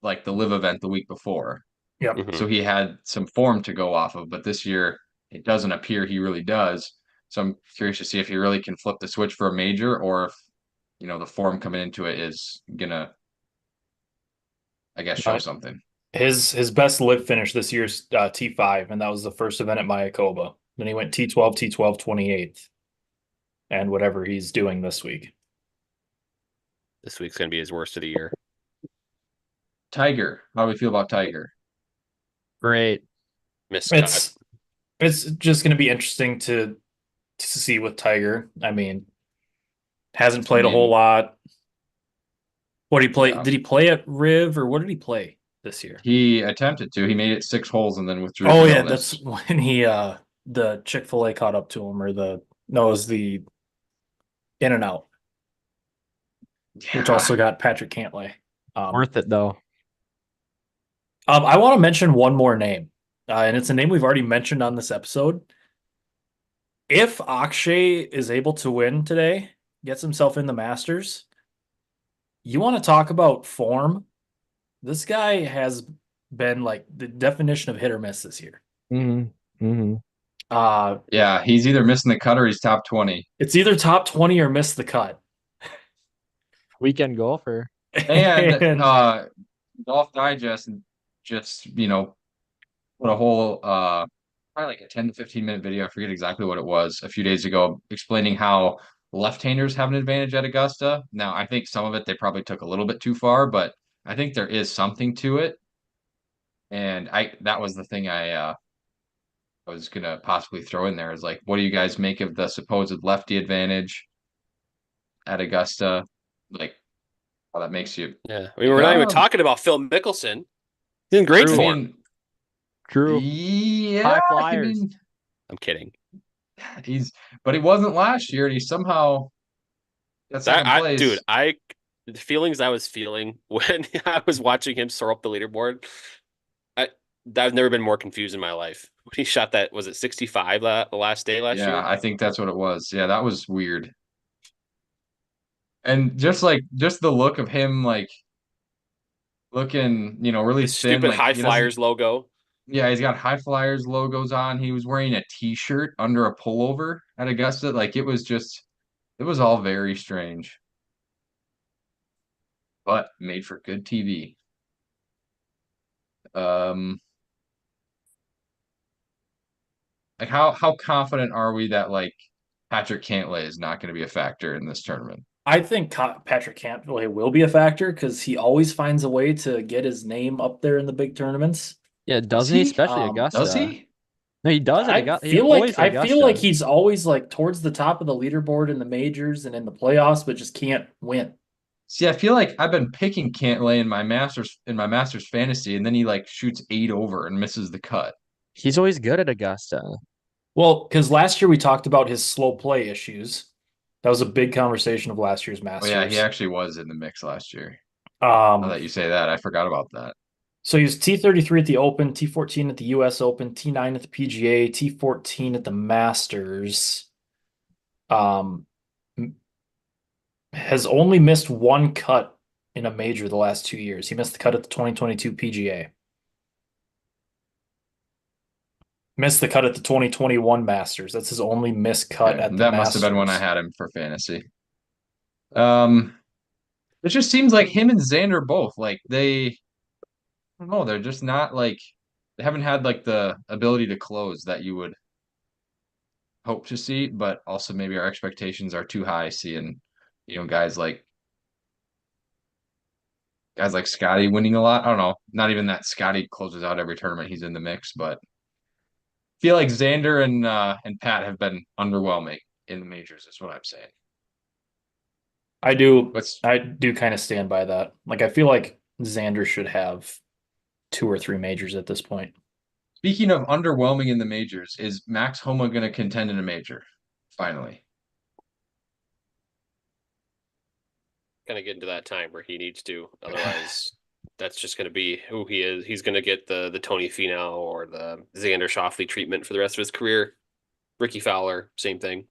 like the live event the week before. yep. Mhm. So he had some form to go off of, but this year it doesn't appear he really does. So I'm curious to see if he really can flip the switch for a major or if, the form coming into it is gonna, I guess, show But something. his best live finish this year's T5, and that was the first event at Mayakoba. Then he went T12, T12, 28th, and whatever he's doing this week. This week's gonna be his worst of the year. Tiger, how do we feel about Tiger? Great. Miscut. It's just going to be interesting to see with Tiger. I mean, hasn't played a whole lot. What did he play? Yeah. Did he play at Riv or what did he play this year? He attempted to. He made it 6 holes and then withdrew Oh from yeah, illness. that's when he the Chick-fil-A caught up to him, or no, it was the In and Out, which Yeah. also got Patrick Cantlay. Worth it though. I want to mention one more name, and it's a name we've already mentioned on this episode. If Akshay is able to win today, gets himself in the Masters, you want to talk about form? This guy has been like the definition of hit or miss this year. Mm-hmm. Mm-hmm. Yeah, he's either missing the cut or he's top 20. It's either top 20 or miss the cut. Weekend golfer. And And Golf Digest just, put a whole probably like a 10 to 15-minute video, I forget exactly what it was, a few days ago, explaining how left-handers have an advantage at Augusta. Now, I think some of it they probably took a little bit too far, but I think there is something to it. And that was the thing I was gonna possibly throw in there is like, what do you guys make of the supposed lefty advantage at Augusta? Like, how that makes you. Yeah. I mean, we're not even talking about Phil Mickelson. He's in great True. I form. mean, True. yeah, High I flyers. mean, I'm kidding. but he wasn't last year, and he somehow got second place. Dude, the feelings I was feeling when I was watching him soar up the leaderboard, I've never been more confused in my life. When he shot that, was it 65 the last day last Yeah, year? I think that's what it was. Yeah, that was weird. And just the look of him like looking, really His thin, stupid like High he doesn't. Flyers logo. Yeah, he's got High Flyers logos on. He was wearing a t-shirt under a pullover at Augusta. Like it was all very strange. But made for good TV. Um like how confident are we that like Patrick Cantlay is not going to be a factor in this tournament? I think Patrick Cantlay will be a factor because he always finds a way to get his name up there in the big tournaments. Yeah, doesn't he? he? Especially Um, Augusta. Does he? No, he does at I Augusta. He's feel always like at I feel like Augusta. he's always like towards the top of the leaderboard in the majors and in the playoffs, but just can't win. See, I feel like I've been picking Cantlay in my Masters fantasy, and then he like shoots 8 over and misses the cut. He's always good at Augusta. Well, because last year we talked about his slow play issues. That was a big conversation of last year's Oh Masters. yeah, he actually was in the mix last year. Now that you say that, I forgot about that. So he was T33 at the Open, T14 at the US Open, T9 at the PGA, T14 at the Masters. Has only missed one cut in a major the last 2 years. He missed the cut at the 2022 PGA. Missed the cut at the 2021 Masters. That's his only missed cut Okay, at the that Masters. must have been when I had him for fantasy. It just seems like him and Xander both like I don't know, they're just not like they haven't had like the ability to close that you would hope to see, but also maybe our expectations are too high seeing, guys like Scotty winning a lot. I don't know. Not even that Scotty closes out every tournament he's in the mix, but I feel like Xander and Pat have been underwhelming in the majors, is what I'm saying. I do What's kind of stand by that. Like I feel like Xander should have 2 or 3 majors at this point. Speaking of underwhelming in the majors, is Max Homa going to contend in a major finally? kind of getting to that time where he needs to. Otherwise, that's just going to be who he is. He's going to get the Tony Finau or the Xander Schauffele treatment for the rest of his career. Ricky Fowler, same thing.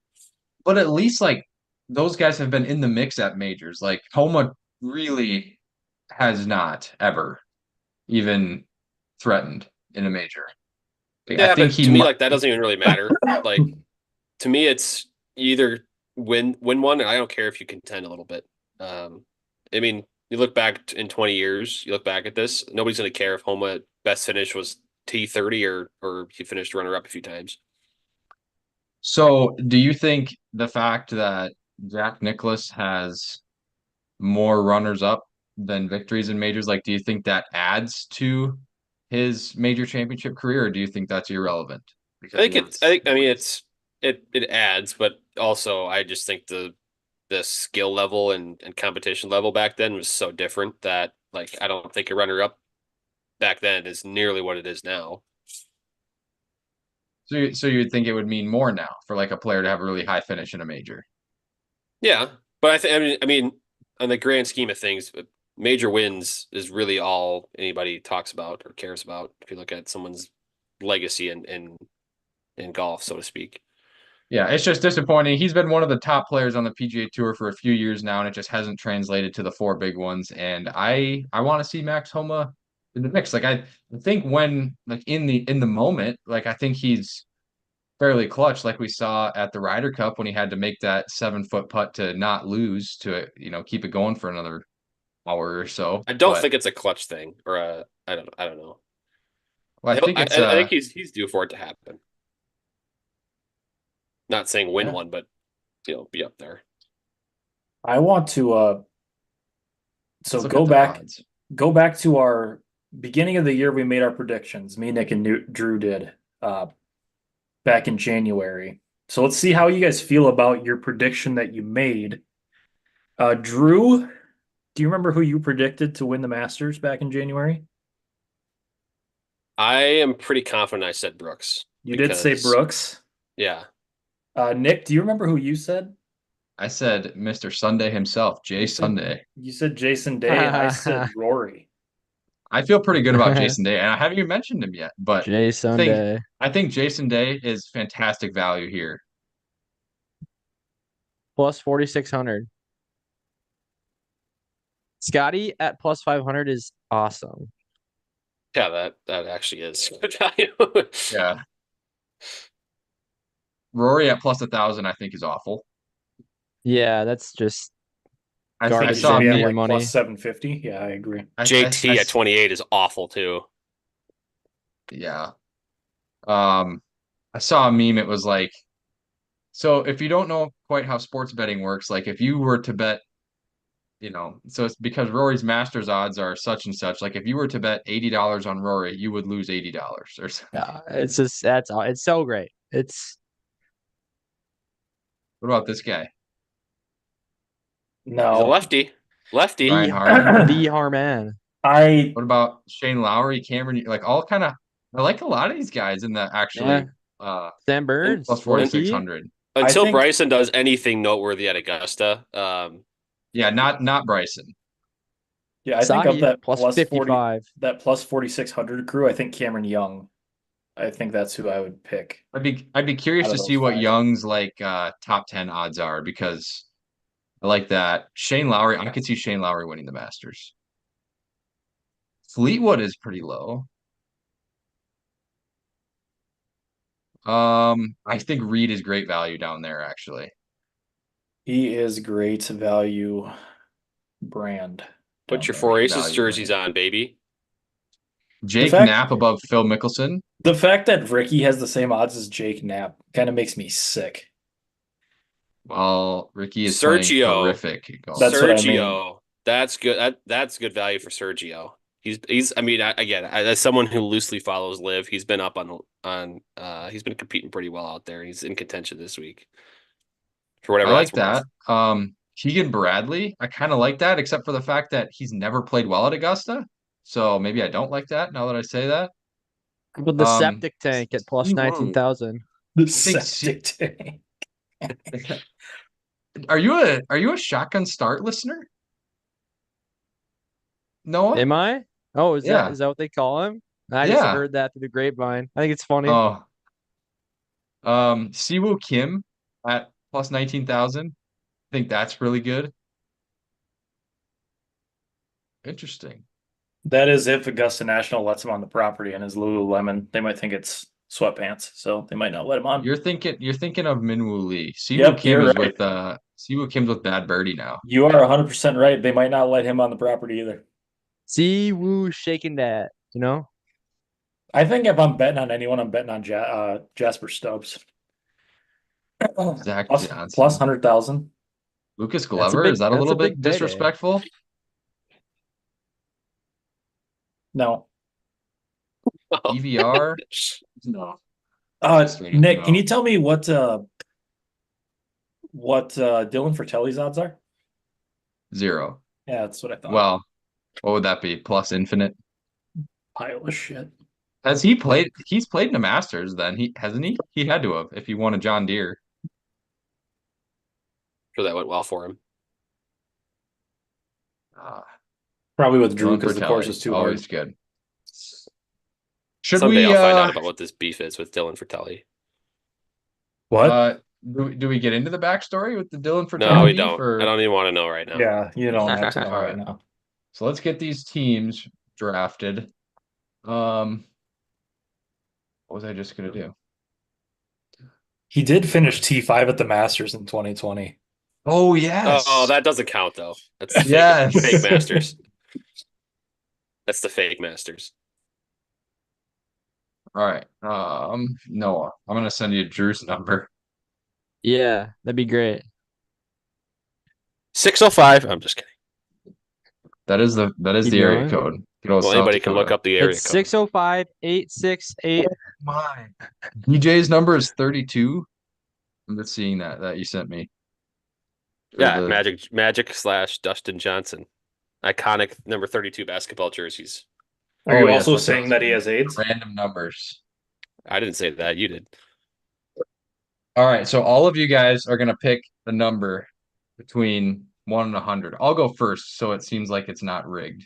But at least like those guys have been in the mix at majors. Like Homa really has not ever even threatened in a major. Like, I Yeah, think but he to me, mu- like that doesn't even really matter. Like to me, it's you either win one, and I don't care if you contend a little bit. I mean, you look back in 20 years, you look back at this, nobody's going to care if Homa best finish was T30 or he finished runner up a few times. So, do you think the fact that Jack Nicklaus has more runners up than victories in majors, like, do you think that adds to his major championship career, or do you think that's irrelevant? Because he wants I think I mean wins. it adds, but also I just think the skill level and competition level back then was so different that like I don't think a runner up back then is nearly what it is now. So you'd think it would mean more now for like a player to have a really high finish in a major. Yeah, but I mean, on the grand scheme of things, major wins is really all anybody talks about or cares about. If you look at someone's legacy in golf, so to speak. Yeah, it's just disappointing. He's been one of the top players on the PGA Tour for a few years now, and it just hasn't translated to the four big ones. And I want to see Max Homa in the mix. Like I think when like in the moment, like I think he's fairly clutch, like we saw at the Ryder Cup when he had to make that 7 foot putt to not lose to keep it going for another hour or so. I don't But think it's a clutch thing or a I don't know. well, I think it's I think he's due for it to happen. Not saying win yeah. one, but be up there. I want to so Let's look go at the back odds. go back to our beginning of the year. We made our predictions. Me, Nick, and Drew did back in January. So let's see how you guys feel about your prediction that you made. Drew, do you remember who you predicted to win the Masters back in January? I am pretty confident I said Brooks You did say because Brooks. yeah, Nick, do you remember who you said? I said Mr. Sunday himself, Jay Sunday. You said Jason Day, and I said Rory. I feel pretty good about Jason Day, and I haven't even mentioned him yet, but Jay I think Sunday. I think Jason Day is fantastic value here. Plus 4,600. Scotty at plus 500 is awesome. yeah, that actually is good value. Yeah. Rory at plus 1,000, I think is awful. Yeah, that's just I Garbage Should saw a be value at your meme. like money. plus 750. Yeah, I agree. JT at 28 is awful too. Yeah. I saw a meme. It was like, so if you don't know quite how sports betting works, like if you were to bet, so it's because Rory's Masters odds are such and such. Like if you were to bet $80 on Rory, you would lose $80 or something. Yeah, it's just it's so great. It's What about this guy? He's a No, lefty. Lefty. Ryan Harman? the Harman. I What about Shane Lowry, Cameron? Like all kind of, I like a lot of these guys in the Yeah. actually Sam Burns, plus low key. 4,600. Until think- Bryson does anything noteworthy at Augusta, Yeah, not Bryson. I think of Sahi, that plus plus 40, 55. that plus 4,600 crew. I think Cameron Young. I think that's who I would pick. I'd be curious Out to of see those what five. Young's like top 10 odds are because I like that. Shane Lowry, I could see Shane Lowry winning the Masters. Fleetwood is pretty low. I think Reed is great value down there, actually. He is great value brand. put down your there. four aces Value jerseys brand. on, baby. Jake fact- Knapp above Phil Mickelson. The fact that Ricky has the same odds as Jake Knapp kind of makes me sick. Well, Ricky is playing Sergio. horrific golf. That's what I mean. Sergio. That's good. That's good value for Sergio. He's. I mean, as someone who loosely follows Liv, he's been up on. He's been competing pretty well out there. He's in contention this week. For whatever I like that's that. worth. Keegan Bradley, I kind of like that, except for the fact that he's never played well at Augusta. So maybe I don't like that now that I say that. With the Um, septic tank at plus Ooh, 19,000. The think septic tank. Are you a shotgun start listener? Noah? Am I? Oh, Yeah. is that what they call him? I just Yeah. heard that through the grapevine. I think it's funny. Oh, Siwoo Kim at plus 19,000. I think that's really good. Interesting. That is if Augusta National lets him on the property in his Lululemon. They might think it's sweatpants, so they might not let him on. You're thinking of Minwoo Lee. Siwoo Yep, Kim you're is right. with Siwoo Kim's with Bad Birdie now. You are 100% right. They might not let him on the property either. See Woo shaking that, you know? I think if I'm betting on anyone, I'm betting on Jasper Stubbs. Zach plus Johnson. 100,000. Lucas That's a Glover, big is that a that's little a big bit payday. disrespectful? No. EVR? No. Nick, can you tell me what Dylan Fratelli's odds are? 0. Yeah, that's what I thought. Well, what would that be? Plus infinite? Pile of shit. Has he played? He's played in the Masters then. He hasn't he? He had to have if he won a John Deere. Sure, that went well for him. Uh, Probably with Drew Dylan because the course Fratelli, is too always hard. good. Should Someday we I'll find out about what this beef is with Dylan Fratelli. What? do we get into the backstory with the Dylan Fratelli No, we beef, don't. or I don't even want to know right now. Yeah, you don't have to know All right right. now. So let's get these teams drafted. What was I just gonna do? He did finish T5 at the Masters in 2020. Oh yes. Oh, that doesn't count though. That's the Yes. fake Masters. That's the fake Masters. All right. Noah, I'm gonna send you Drew's number. Yeah, that'd be great. 605. I'm just kidding. That is the Keep area going. code. Good old Well, South anybody can look Dakota. up the area It's code. 605-868. My DJ's number is 32. I'm just seeing that you sent me. For Yeah, the- Magic / Dustin Johnson. Iconic number 32 basketball jerseys. Are you yes, also that's saying awesome. that he has AIDS? Random numbers. I didn't say that. You did. All right, so all of you guys are gonna pick a number between 1 and 100. I'll go first, so it seems like it's not rigged.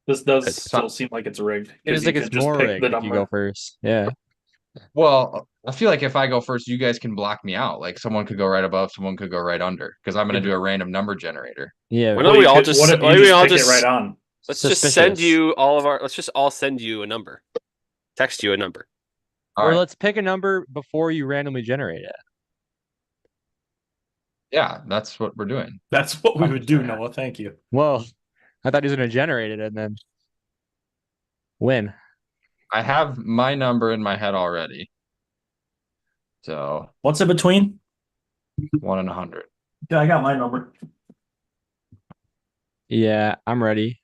This does It's still seem like it's rigged. It 'cause is you like could it's just more pick rigged the if you go number. first. Yeah. Well, I feel like if I go first, you guys can block me out. Like someone could go right above, someone could go right under, because I'm gonna do a random number generator. Yeah. Why Well, don't we you all could- just what if why you don't we just all pick it just right on? let's just send Suspicious. you all of our let's just all send you a number. Text you a number. All Or right. let's pick a number before you randomly generate it. Yeah, that's what we're doing. That's what we would do, Noah. Thank you. Well, I thought he was gonna generate it and then win. I have my number in my head already. So What's it between? 1 and 100. Yeah, I got my number. Yeah, I'm ready.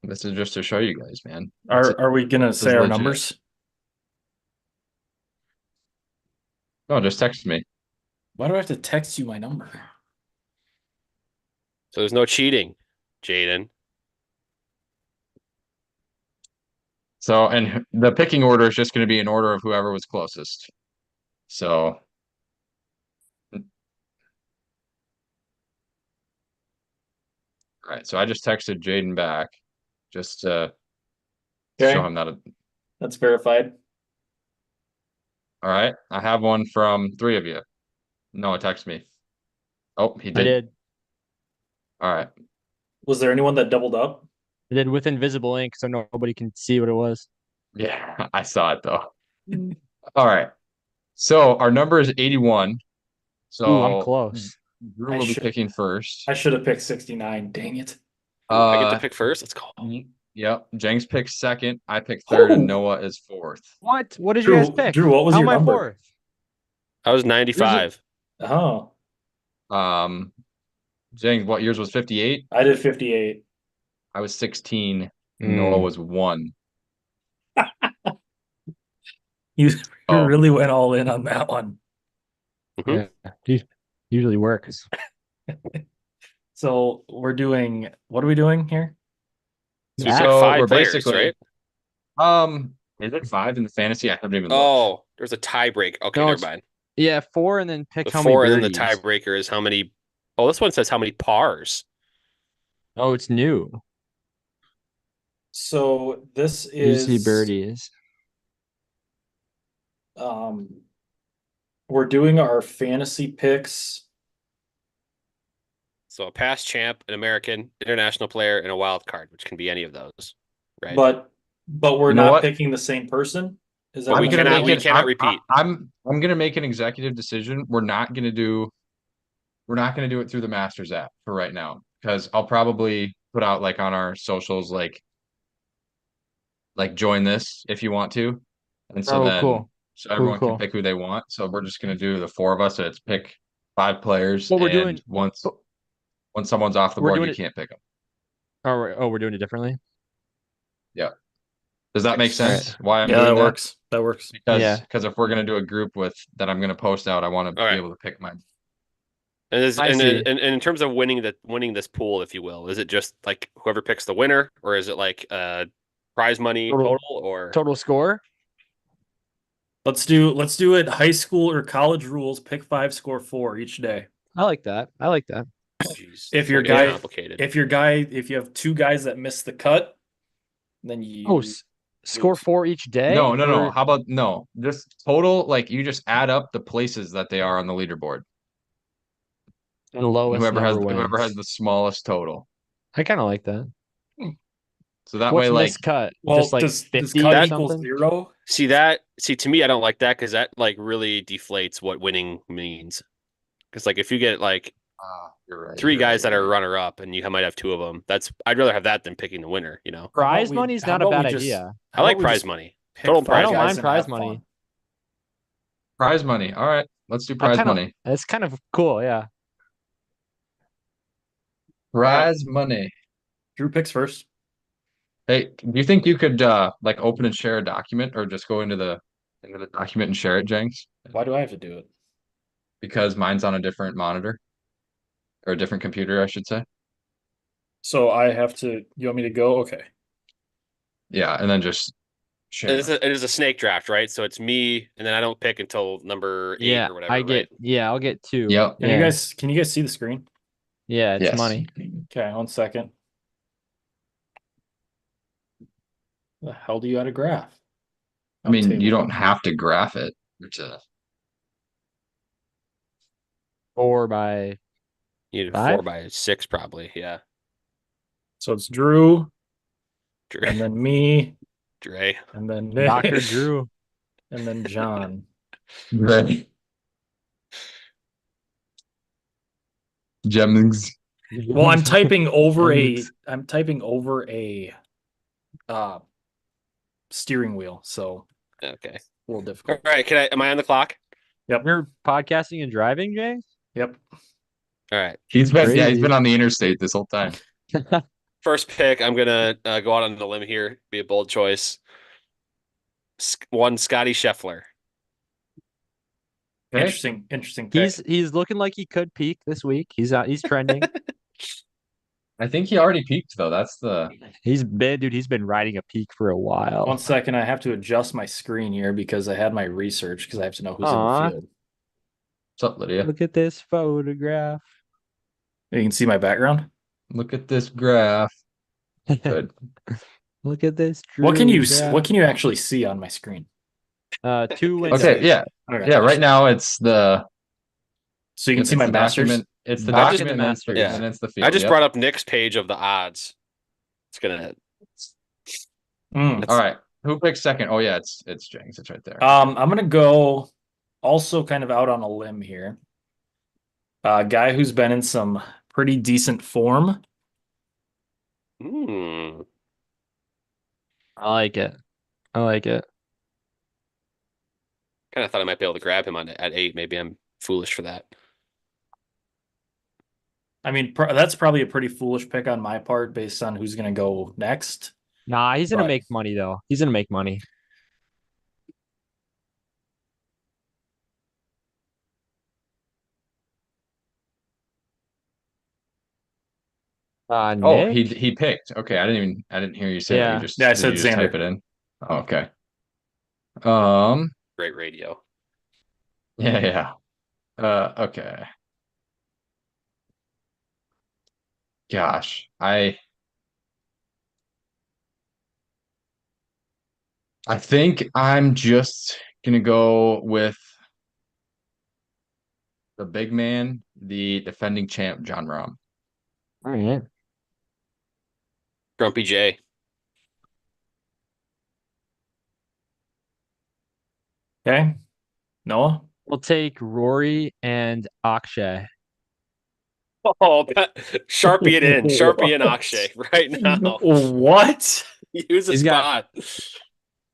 This is just to show you guys, man. That's it. Are we gonna is say our legit. numbers? No, just text me. Why do I have to text you my number? So there's no cheating, Jaden. So, and the picking order is just going to be in order of whoever was closest. So, all right. So I just texted Jaden back just to Okay. show him that. That's verified. All right. I have one from 3 of you. Noah, text me. Oh, he I did. did. All right. Was there anyone that doubled up? I did with invisible ink so nobody can see what it was. Yeah, I saw it though. All right. So our number is 81. So Ooh, I'm close. Drew I will be should- picking first. I should have picked 69. Dang it. I get to pick first. Let's go. Yep. Jenks picks second. I pick third, and Oh. Noah is fourth. What? What did you guys pick? Drew, what was How your am I number? fourth? I was 95. Oh, Jenks, what yours was 58? I did 58. I was 16. Noah was 1. You Oh. really went all in on that one. Mhm. Yeah, usually works. So we're doing, what are we doing here? So we Yeah. picked So 5 we're players, basically- right? Is it 5 in the fantasy? I haven't even looked. Oh, there's a tie break. Okay, No, never it's- mind. Yeah, 4 and then pick The how many four, and then the birdies. tiebreaker is how many. Oh, this one says how many pars. Oh, it's new. So this Usually is birdies. um we're doing our fantasy picks. So a past champ, an American, international player, and a wild card, which can be any of those, right? But we're You know not what? picking the same person. Is that But what I'm we I'm gonna cannot make hearing? we it. cannot repeat. I'm gonna make an executive decision. We're not gonna do. We're not gonna do it through the Masters app for right now because I'll probably put out like on our socials like join this if you want to, and so Oh, then cool. so Cool, everyone can cool. pick who they want. So we're just gonna do the four of us. So it's pick 5 players, Well, we're and doing once but once someone's off the we're board, doing you it. can't pick them. We're doing it differently. Yeah. Does that make All right. sense? Why I'm Yeah, doing that that? works. That works. Because Yeah. because if we're gonna do a group with that I'm gonna post out, I want to All be right. able to pick my. And, is, I and, see. and in terms of winning this pool, if you will, is it just like whoever picks the winner, or is it like prize money Total total, or total score. Let's do it high school or college rules. Pick 5, score 4 each day. I like that. I like that. geez, If this your one gets guy complicated. if you have 2 guys that miss the cut, then Oh, you score lose. 4 each day. No. Or How about no? Just total, like you just add up the places that they are on the leaderboard. and lowest number Whoever has wins. the smallest total. I kind of like that. So that way, What's like miscut? Well, Just like does 50 cut or That equal something? 0? see to me, I don't like that because that like really deflates what winning means. Because like if you get like you're right. 3 You're right. guys that You're are right. runner up and you might have 2 of them, I'd rather have that than picking the winner. You know, Prize money's How not a about we bad just idea. I how like about we prize just money. pick Total 5 prize I don't money. guys mind and prize have money. fun? Prize money. All right, let's do I prize kind of money. it's kind of cool, yeah. Prize money. Drew picks first. Hey, do you think you could like open and share a document, or just go into the document and share it, Jenks? Why do I have to do it? Because mine's on a different monitor or a different computer, I should say. So I have to you want me to go? Okay. Yeah, and then just share. It is a snake draft, right? So it's me, and then I don't pick until number 8 Yeah, or whatever, right? I'll get 2. Yep. Yeah. Can you guys see the screen? Yeah, it's Yes. money. Okay, 1 second. The hell do you add a graph? I mean, you Table. don't have to graph it. It's a 4 by You need 5? 4 by 6 probably. Yeah. So it's Drew Dre, and then me Dre. and then Dr. Nick Drew. and then John. Right. Jennings. Well, I'm typing over Yikes. a steering wheel, so Okay. a little All difficult. right. Am I on the clock? Yep. You're podcasting and driving, James? Yep. All right. He's Crazy. been on the interstate this whole time. First pick, I'm gonna go out on the limb here. Be a bold choice. One Scotty Scheffler. Okay. Interesting pick. He's looking like he could peak this week. He's trending. I think he already peaked though. That's the He's been riding a peak for a while. 1 second, I have to adjust my screen here because I had my research because I have to know who's in Aw. the field. what's up, Lydia? Look at this photograph. You can see my background. Look at this graph. Good. Look at this. What can you graph. what can you actually see on my screen? 2 wins. Okay, yeah. Okay. Yeah, right now it's the So you can see it's my the masters. document. It's the I just- document and then it's the, Yeah. and then it's the field. I just Yep. brought up Nick's page of the odds. It's gonna. Mm. All right. Who picks second? Oh yeah, it's Jenks. It's right there. I'm gonna go also kind of out on a limb here. A guy who's been in some pretty decent form. Hmm. I like it. I like it. Kind of thought I might be able to grab him at 8. Maybe I'm foolish for that. I mean, that's probably a pretty foolish pick on my part based on who's gonna go next. Nah, he's gonna But- make money though. He's gonna make money. Oh, Nick? he picked. Okay, I didn't hear you say that. Yeah. You just Yeah, I did said you just type Xander. it in? Oh, okay. Um, Great radio. Yeah. Okay. Gosh, I think I'm just gonna go with the big man, the defending champ, John Rahm. All right. Grumpy J. Okay. Noah? We'll take Rory and Akshay. Oh, Sharpie it in. Sharpie in Akshay right now. What? Use a He's got- spot.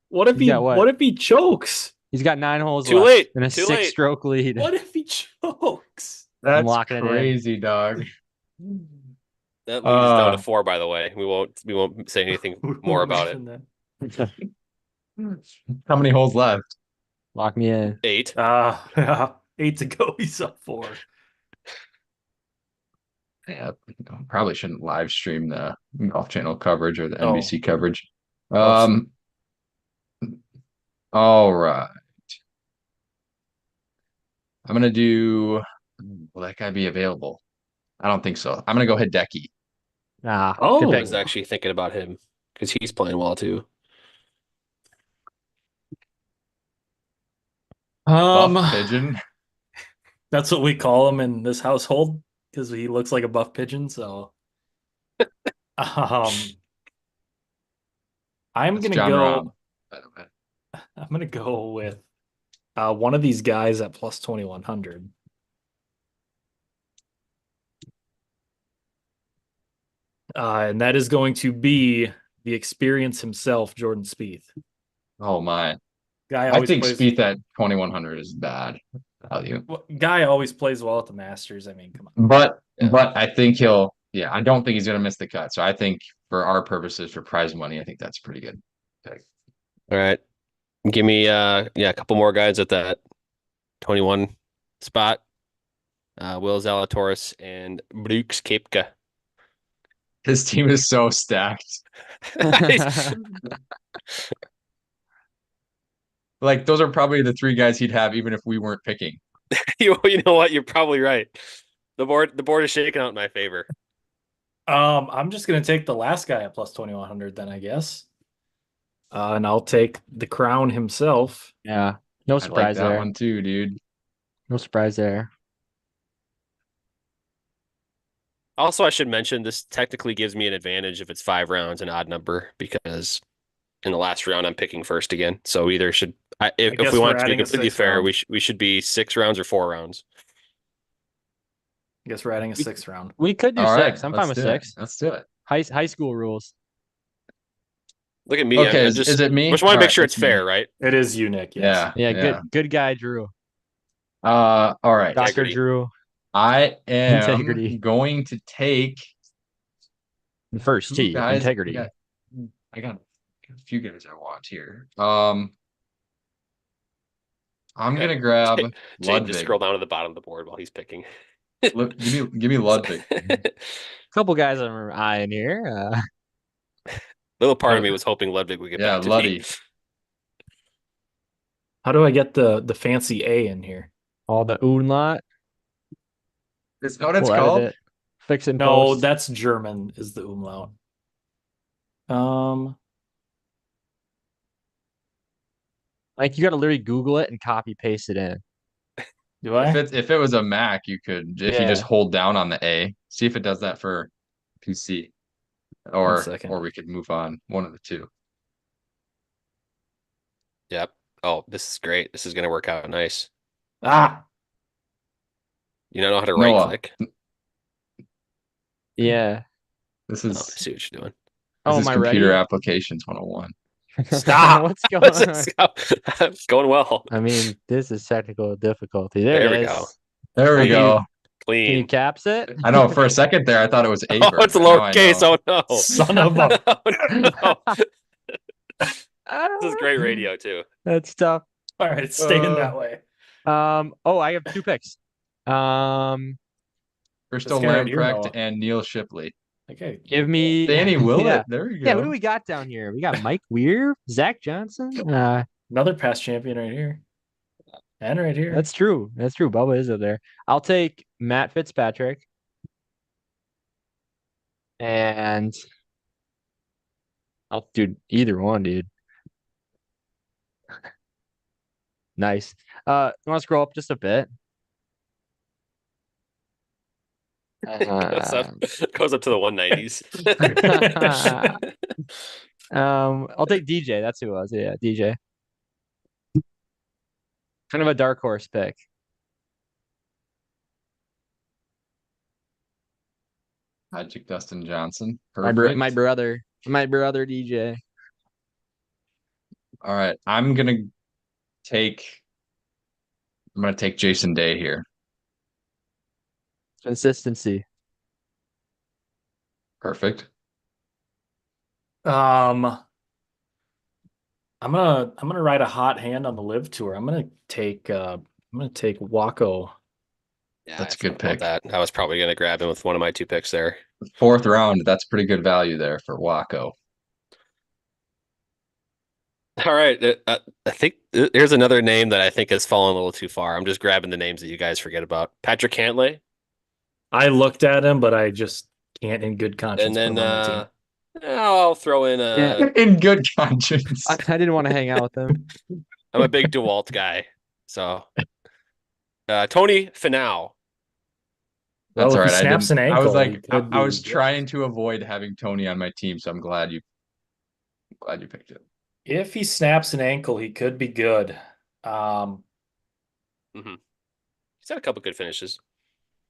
What if He's got what? if he chokes? He's got 9 holes Too left late. and a Too late. 6-stroke lead. What if he chokes? That's locking it in. crazy, dog. That lead is down to Uh, 4, by the way. We won't say anything more about it. How many holes left? Lock me in. 8. 8 to go. He's up 4. Yeah, probably shouldn't live stream the Golf Channel coverage or the Oh. NBC coverage. Oops. All right. I'm gonna do. Will that guy be available? I don't think so. I'm gonna go Hideki. Oh. Good I pick. was actually thinking about him because he's playing well too. Buff pigeon. That's what we call him in this household because he looks like a buff pigeon. So, I'm That's gonna John go. Rahm, by the way. I'm gonna go with one of these guys at plus 2100. And that is going to be the experience himself, Jordan Spieth. Oh my! Guy I always think plays. Spieth at 2100 is bad value, Guy always plays well at the Masters. I mean, come on. but Yeah. I think he'll. Yeah, I don't think he's gonna miss the cut. So I think for our purposes for prize money, I think that's pretty good. Okay. All right. Give me a couple more guys at that 21 spot. Will Zalatoris and Brooks Koepka. His team is so stacked. Like those are probably the 3 guys he'd have even if we weren't picking. You know what? You're probably right. The board is shaking out in my favor. I'm just gonna take the last guy at plus 2100 then, I guess. And I'll take the crown himself. Yeah. No I'd like surprise that there. one too, dude. No surprise there. Also, I should mention this technically gives me an advantage if it's 5 rounds, an odd number, because in the last round I'm picking first again. So either should if guess we we're want to be adding a completely 6th fair, round. we should be 6 rounds or 4 rounds. I guess we're adding a 6th round. We could do All 6. right, I'm let's fine with do it. 6. Let's do it. High school rules. Look at me. Okay, I'm just, is it me? Just want to All make right, sure it's me. fair, right? It is you, Nick. Yes. Yeah. Yeah, good guy, Drew. All right. Dr. Integrity. Drew. I am Integrity. going to take First 2 tee. guys. Integrity. I got a few guys I want here. I'm gonna grab Jay, just Ludwig. scroll down to the bottom of the board while he's picking. Look, give me Ludwig. Couple guys I'm eyeing here. Little part of me was hoping Ludwig would get Yeah, back to Luddy. me. How do I get the fancy A in here? All the Umlaut. Is that what it's We'll edit called? it. Fix it in No, post. that's German is the umlaut. Like you got to literally Google it and copy paste it in. Do I? If it was a Mac, you could if you just Yeah. hold down on the A. See if it does that for PC. One second. Or we could move on. One of the two. Yep. Oh, this is great. This is going to work out nice. Ah, You don't know how to Noah. right click. Yeah. This Oh, I is see what you're doing. Oh, this is am I ready? computer applications 101. Stop. What's going on? It's going well. I mean, this is technical difficulty. There There it we is. go. There we Can go. Can you Clean. caps it? I know for a second there I thought it was Oh, Aver. it's a but now I lowercase. know. Oh no. Son of a- Oh, no. This is great radio too. That's tough. all right, it's staying that way. Oh, I have 2 picks. Crystal This guy right here, Lamprecht Noah. and Neil Shipley. Okay. Give me Danny Willett. Yeah. There we go. Yeah, who do we got down here? We got Mike Weir, Zach Johnson. Another past champion right here. And right here. That's true. That's true. Bubba is up there. I'll take Matt Fitzpatrick. And I'll do either one, dude. Nice. You want to scroll up just a bit? Goes up, goes up to the 190s. I'll take DJ. That's who it was. Yeah, DJ. Kind of a dark horse pick. Magic Dustin Johnson. My Perfect. my brother DJ. All right. I'm gonna take Jason Day here. Consistency. Perfect. I'm gonna ride a hot hand on the live tour. I'm gonna take Waco. Yeah, That's I a good forgot about pick. that. I was probably going to grab him with one of my 2 picks there. 4th round. That's pretty good value there for Waco. All right. I think here's another name that I think has fallen a little too far. I'm just grabbing the names that you guys forget about. Patrick Cantlay. I looked at him, but I just can't in good conscience And put then him on my team. I'll throw in Yeah. In good conscience. I didn't want to hang out with them. I'm a big DeWalt guy. So Tony Finau. That's Well, all if right. he snaps an I was ankle, he like, could I was be- trying to avoid having Tony on my team, so I'm glad you picked it. If he snaps an ankle, he could be good. He's had a couple good finishes.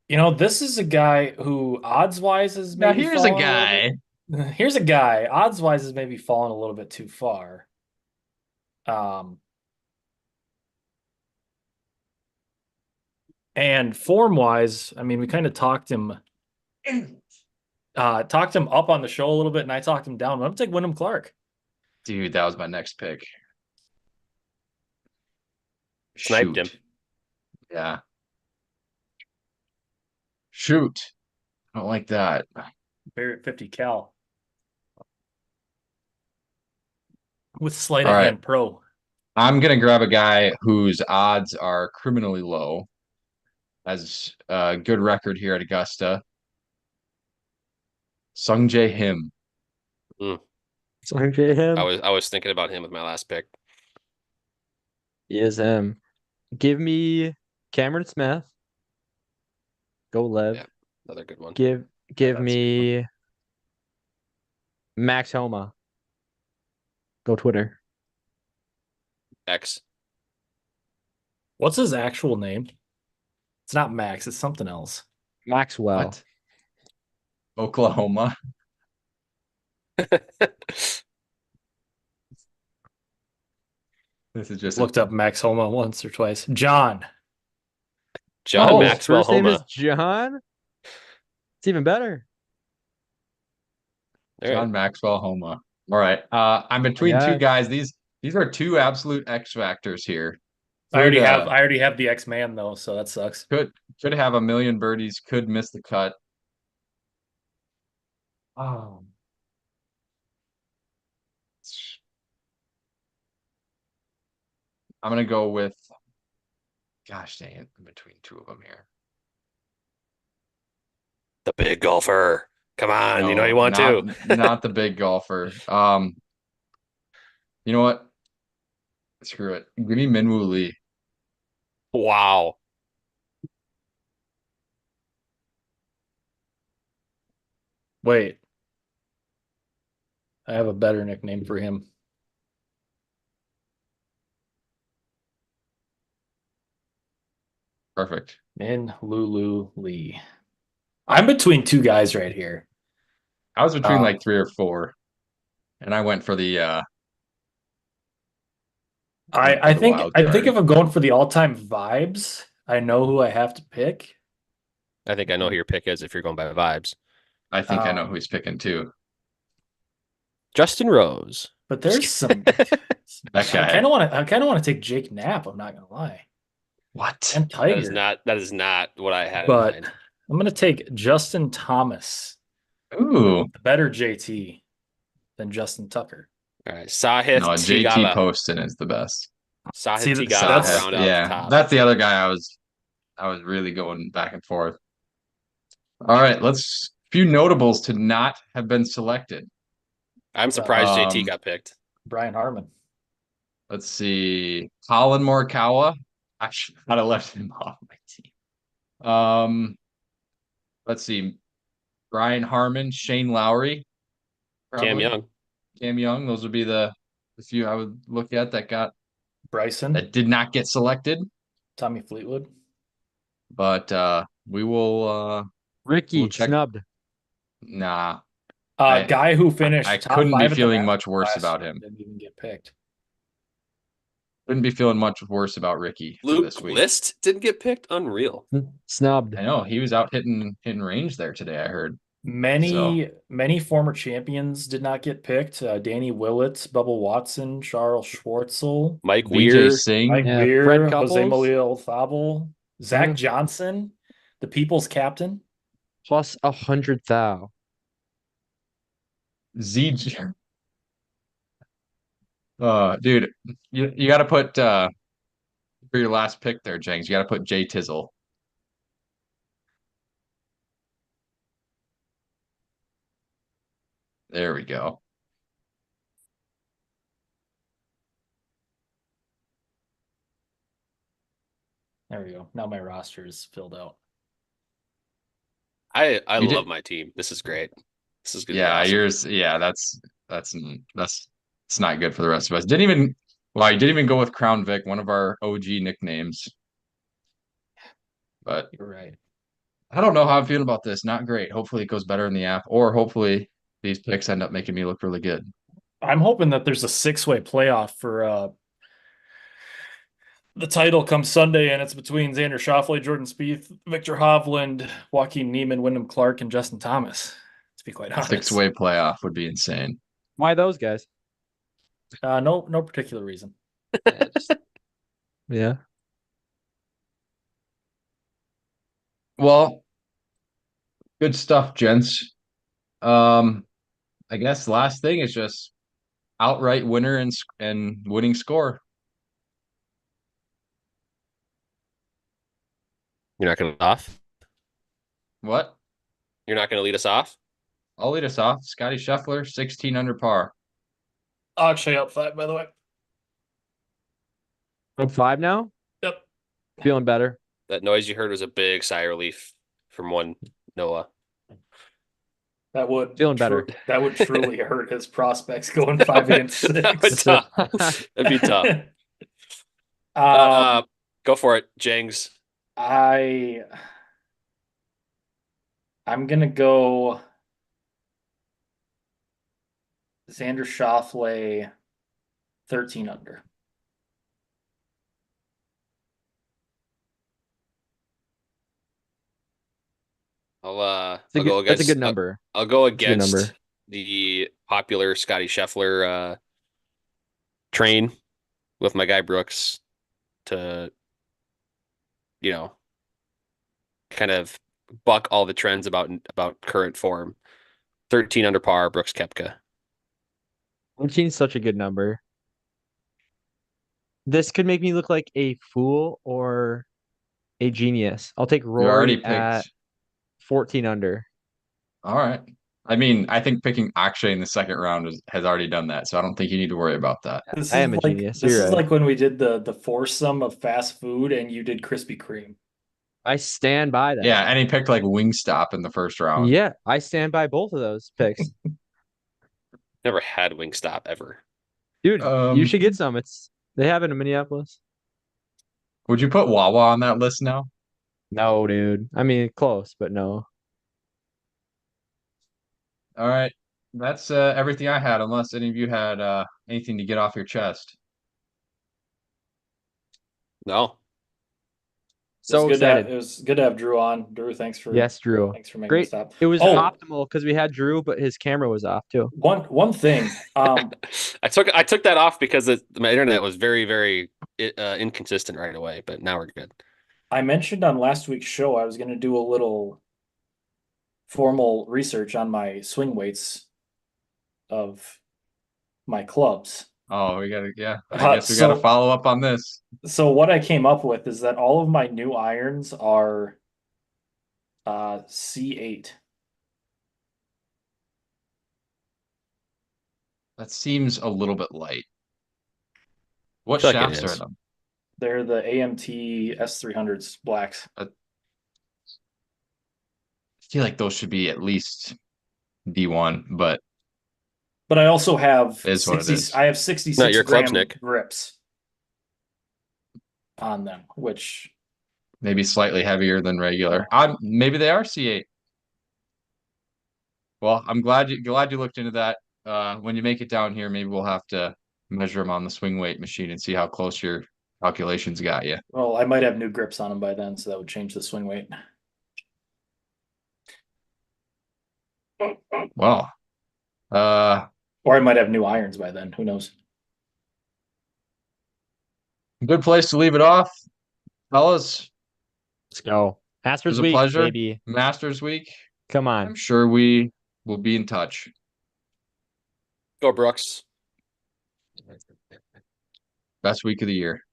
This is a guy who odds-wise is Now maybe here's a fallen guy. little bit- Here's a guy, odds-wise is maybe fallen a little bit too far. And form-wise, I mean, we kind of talked him up on the show a little bit, and I talked him down. I'm gonna take Wyndham Clark. Dude, that was my next pick. Sniped him. Yeah. Shoot. I don't like that. Barrett 50 cal. With sleight All of right. hand pro. I'm gonna grab a guy whose odds are criminally low. Has a good record here at Augusta. Sung Jae Him. So him. I was thinking about him with my last pick. He is him. Give me Cameron Smith. Go Lev. Yeah. Another good one. Give that's a good me Max Homa. Go Twitter. X. What's his actual name? It's not Max, it's something else. Maxwell. What? Oklahoma. This is just Looked up Max Homa once or twice. John. John Oh, Maxwell first name is Homa. John. It's even better. All right. John Maxwell Homa. All right. I'm between two Yeah. guys. These are two absolute X factors here. I already have the X-Man though, so that sucks. Could have a million birdies, could miss the cut. Oh. I'm gonna go with, gosh dang it, in between two of them here. The big golfer. Come on, you know No, you want to. not the big golfer. You know what? Screw it. Give me Minwoo Lee. Wow. Wait. I have a better nickname for him. Perfect. Min Lulu Lee. I'm between two guys right here. I was between like 3 or 4, and I went for the I think wild if card. I'm going for the all-time vibes, I know who I have to pick. I think I know who your pick is if you're going by vibes. I think I know who he's picking too. Justin Rose. But there's some That I guy. kind of want to take Jake Knapp, I'm not gonna lie. What? And That is Tiger. not what I had But in mind. I'm gonna take Justin Thomas, Ooh. the better JT than Justin Tucker. All right. Sahith No, JT Theegala. Poston is the best. See, Sahith got that's- round out the Yeah, top. that's the other guy I was really going back and forth. All right, let's few notables to not have been selected. I'm surprised JT Um, got picked. Brian Harmon. Let's see. Colin Morikawa. I should not have left him off my team. Let's see. Brian Harmon, Shane Lowry, Cam probably. Young. Cam Young. Those would be the few I would look at Bryson. that did not get selected. Tommy Fleetwood. But we will Ricky We'll check- snubbed. nah. I- Guy who finished I top couldn't be 5 at the feeling Masters much worse last about year him. Didn't even get picked. Couldn't be feeling much worse about Ricky for Luke this week. List didn't get picked. Unreal. Snubbed. I know he was out hitting range there today, I heard. Many former champions did not get picked. Danny Willett, Bubba Watson, Charles Schwartzel, Mike VJ Weir. Singh. Mike Yeah, Weir, Fred Jose Couples. Malia Olazabal, Zach Yeah. Johnson, the people's captain. Plus 100,000. ZJ. Dude, you got to put for your last pick there, Jengs. You got to put Jay Tizzle. There we go. There we go. Now my roster is filled out. I You love did- my team. This is great. This is good. Yeah, yours. Yeah, that's it's not good for the rest of us. Didn't even. Well, you didn't even go with Crown Vic, one of our OG nicknames. But You're right. I don't know how I'm feeling about this. Not great. Hopefully it goes better in the app, or hopefully these picks end up making me look really good. I'm hoping that there's a 6-way playoff for the title comes Sunday, and it's between Xander Schauffele, Jordan Spieth, Victor Hovland, Joaquin Neiman, Wyndham Clark, and Justin Thomas. To be quite honest, 6-way playoff would be insane. Why those guys? No particular reason. Yeah. Well, good stuff, gents. I guess last thing is just outright winner and winning score. You're not going to off. What? You're not going to lead us off. I'll lead us off. Scotty Scheffler, 16 under par. Actually, up 5, by the way. Up 5 now? Yep. Feeling better. That noise you heard was a big sigh of relief from one Noah. That would Feeling better. That would truly hurt his prospects going 5, 8, and That would 6. tough. That'd be tough. Go for it, Jengs. I'm gonna go Xander Schauffele 13 under. I'll That's a go good, against. that's a good number. I'll go a good number. against the popular Scotty Scheffler train with my guy Brooks to, kind of buck all the trends about current form. 13 under par, Brooks Koepka. 13 is such a good number. This could make me look like a fool or a genius. I'll take You already Rory at picked. 14 under. All right. I mean, I think picking Akshay in the second round has already done that, so I don't think you need to worry about that. This I is am a like genius. this You're is right. like when we did the foursome of fast food and you did Krispy Kreme. I stand by that. Yeah, and he picked like Wingstop in the first round. Yeah, I stand by both of those picks. Never had Wingstop ever. Dude, Um, you should get some. They have it in Minneapolis. Would you put Wawa on that list now? No, dude. I mean, close, but no. All right. That's everything I had, unless any of you had anything to get off your chest. No. So excited. It was good to have Drew on. Drew, thanks for Yes, Drew. making Great. this stop. It was Oh. optimal because we had Drew, but his camera was off too. One thing. I took that off because my internet was very, very inconsistent right away, but now we're good. I mentioned on last week's show I was going to do a little formal research on my swing weights of my clubs. Oh, I guess we So- gotta follow up on this. So what I came up with is that all of my new irons are C8. That seems a little bit light. What feel like it shafts are is. them? They're the AMT S300s blacks. I feel like those should be at least D1, but But I also have It is what it 60 is. I have 66 Not your clubs, gram Nick. grips on them, which maybe slightly heavier than regular. Maybe they are C8. Well, I'm glad you looked into that. When you make it down here, maybe we'll have to measure them on the swing weight machine and see how close your calculations got you. well, I might have new grips on them by then, so that would change the swing weight. Well, Or I might have new irons by then. Who knows? good place to leave it off, fellas. Let's go. It Masters was a week, pleasure. baby. Masters week. Come I'm on. sure we will be in touch. Go Brooks. Best week of the year.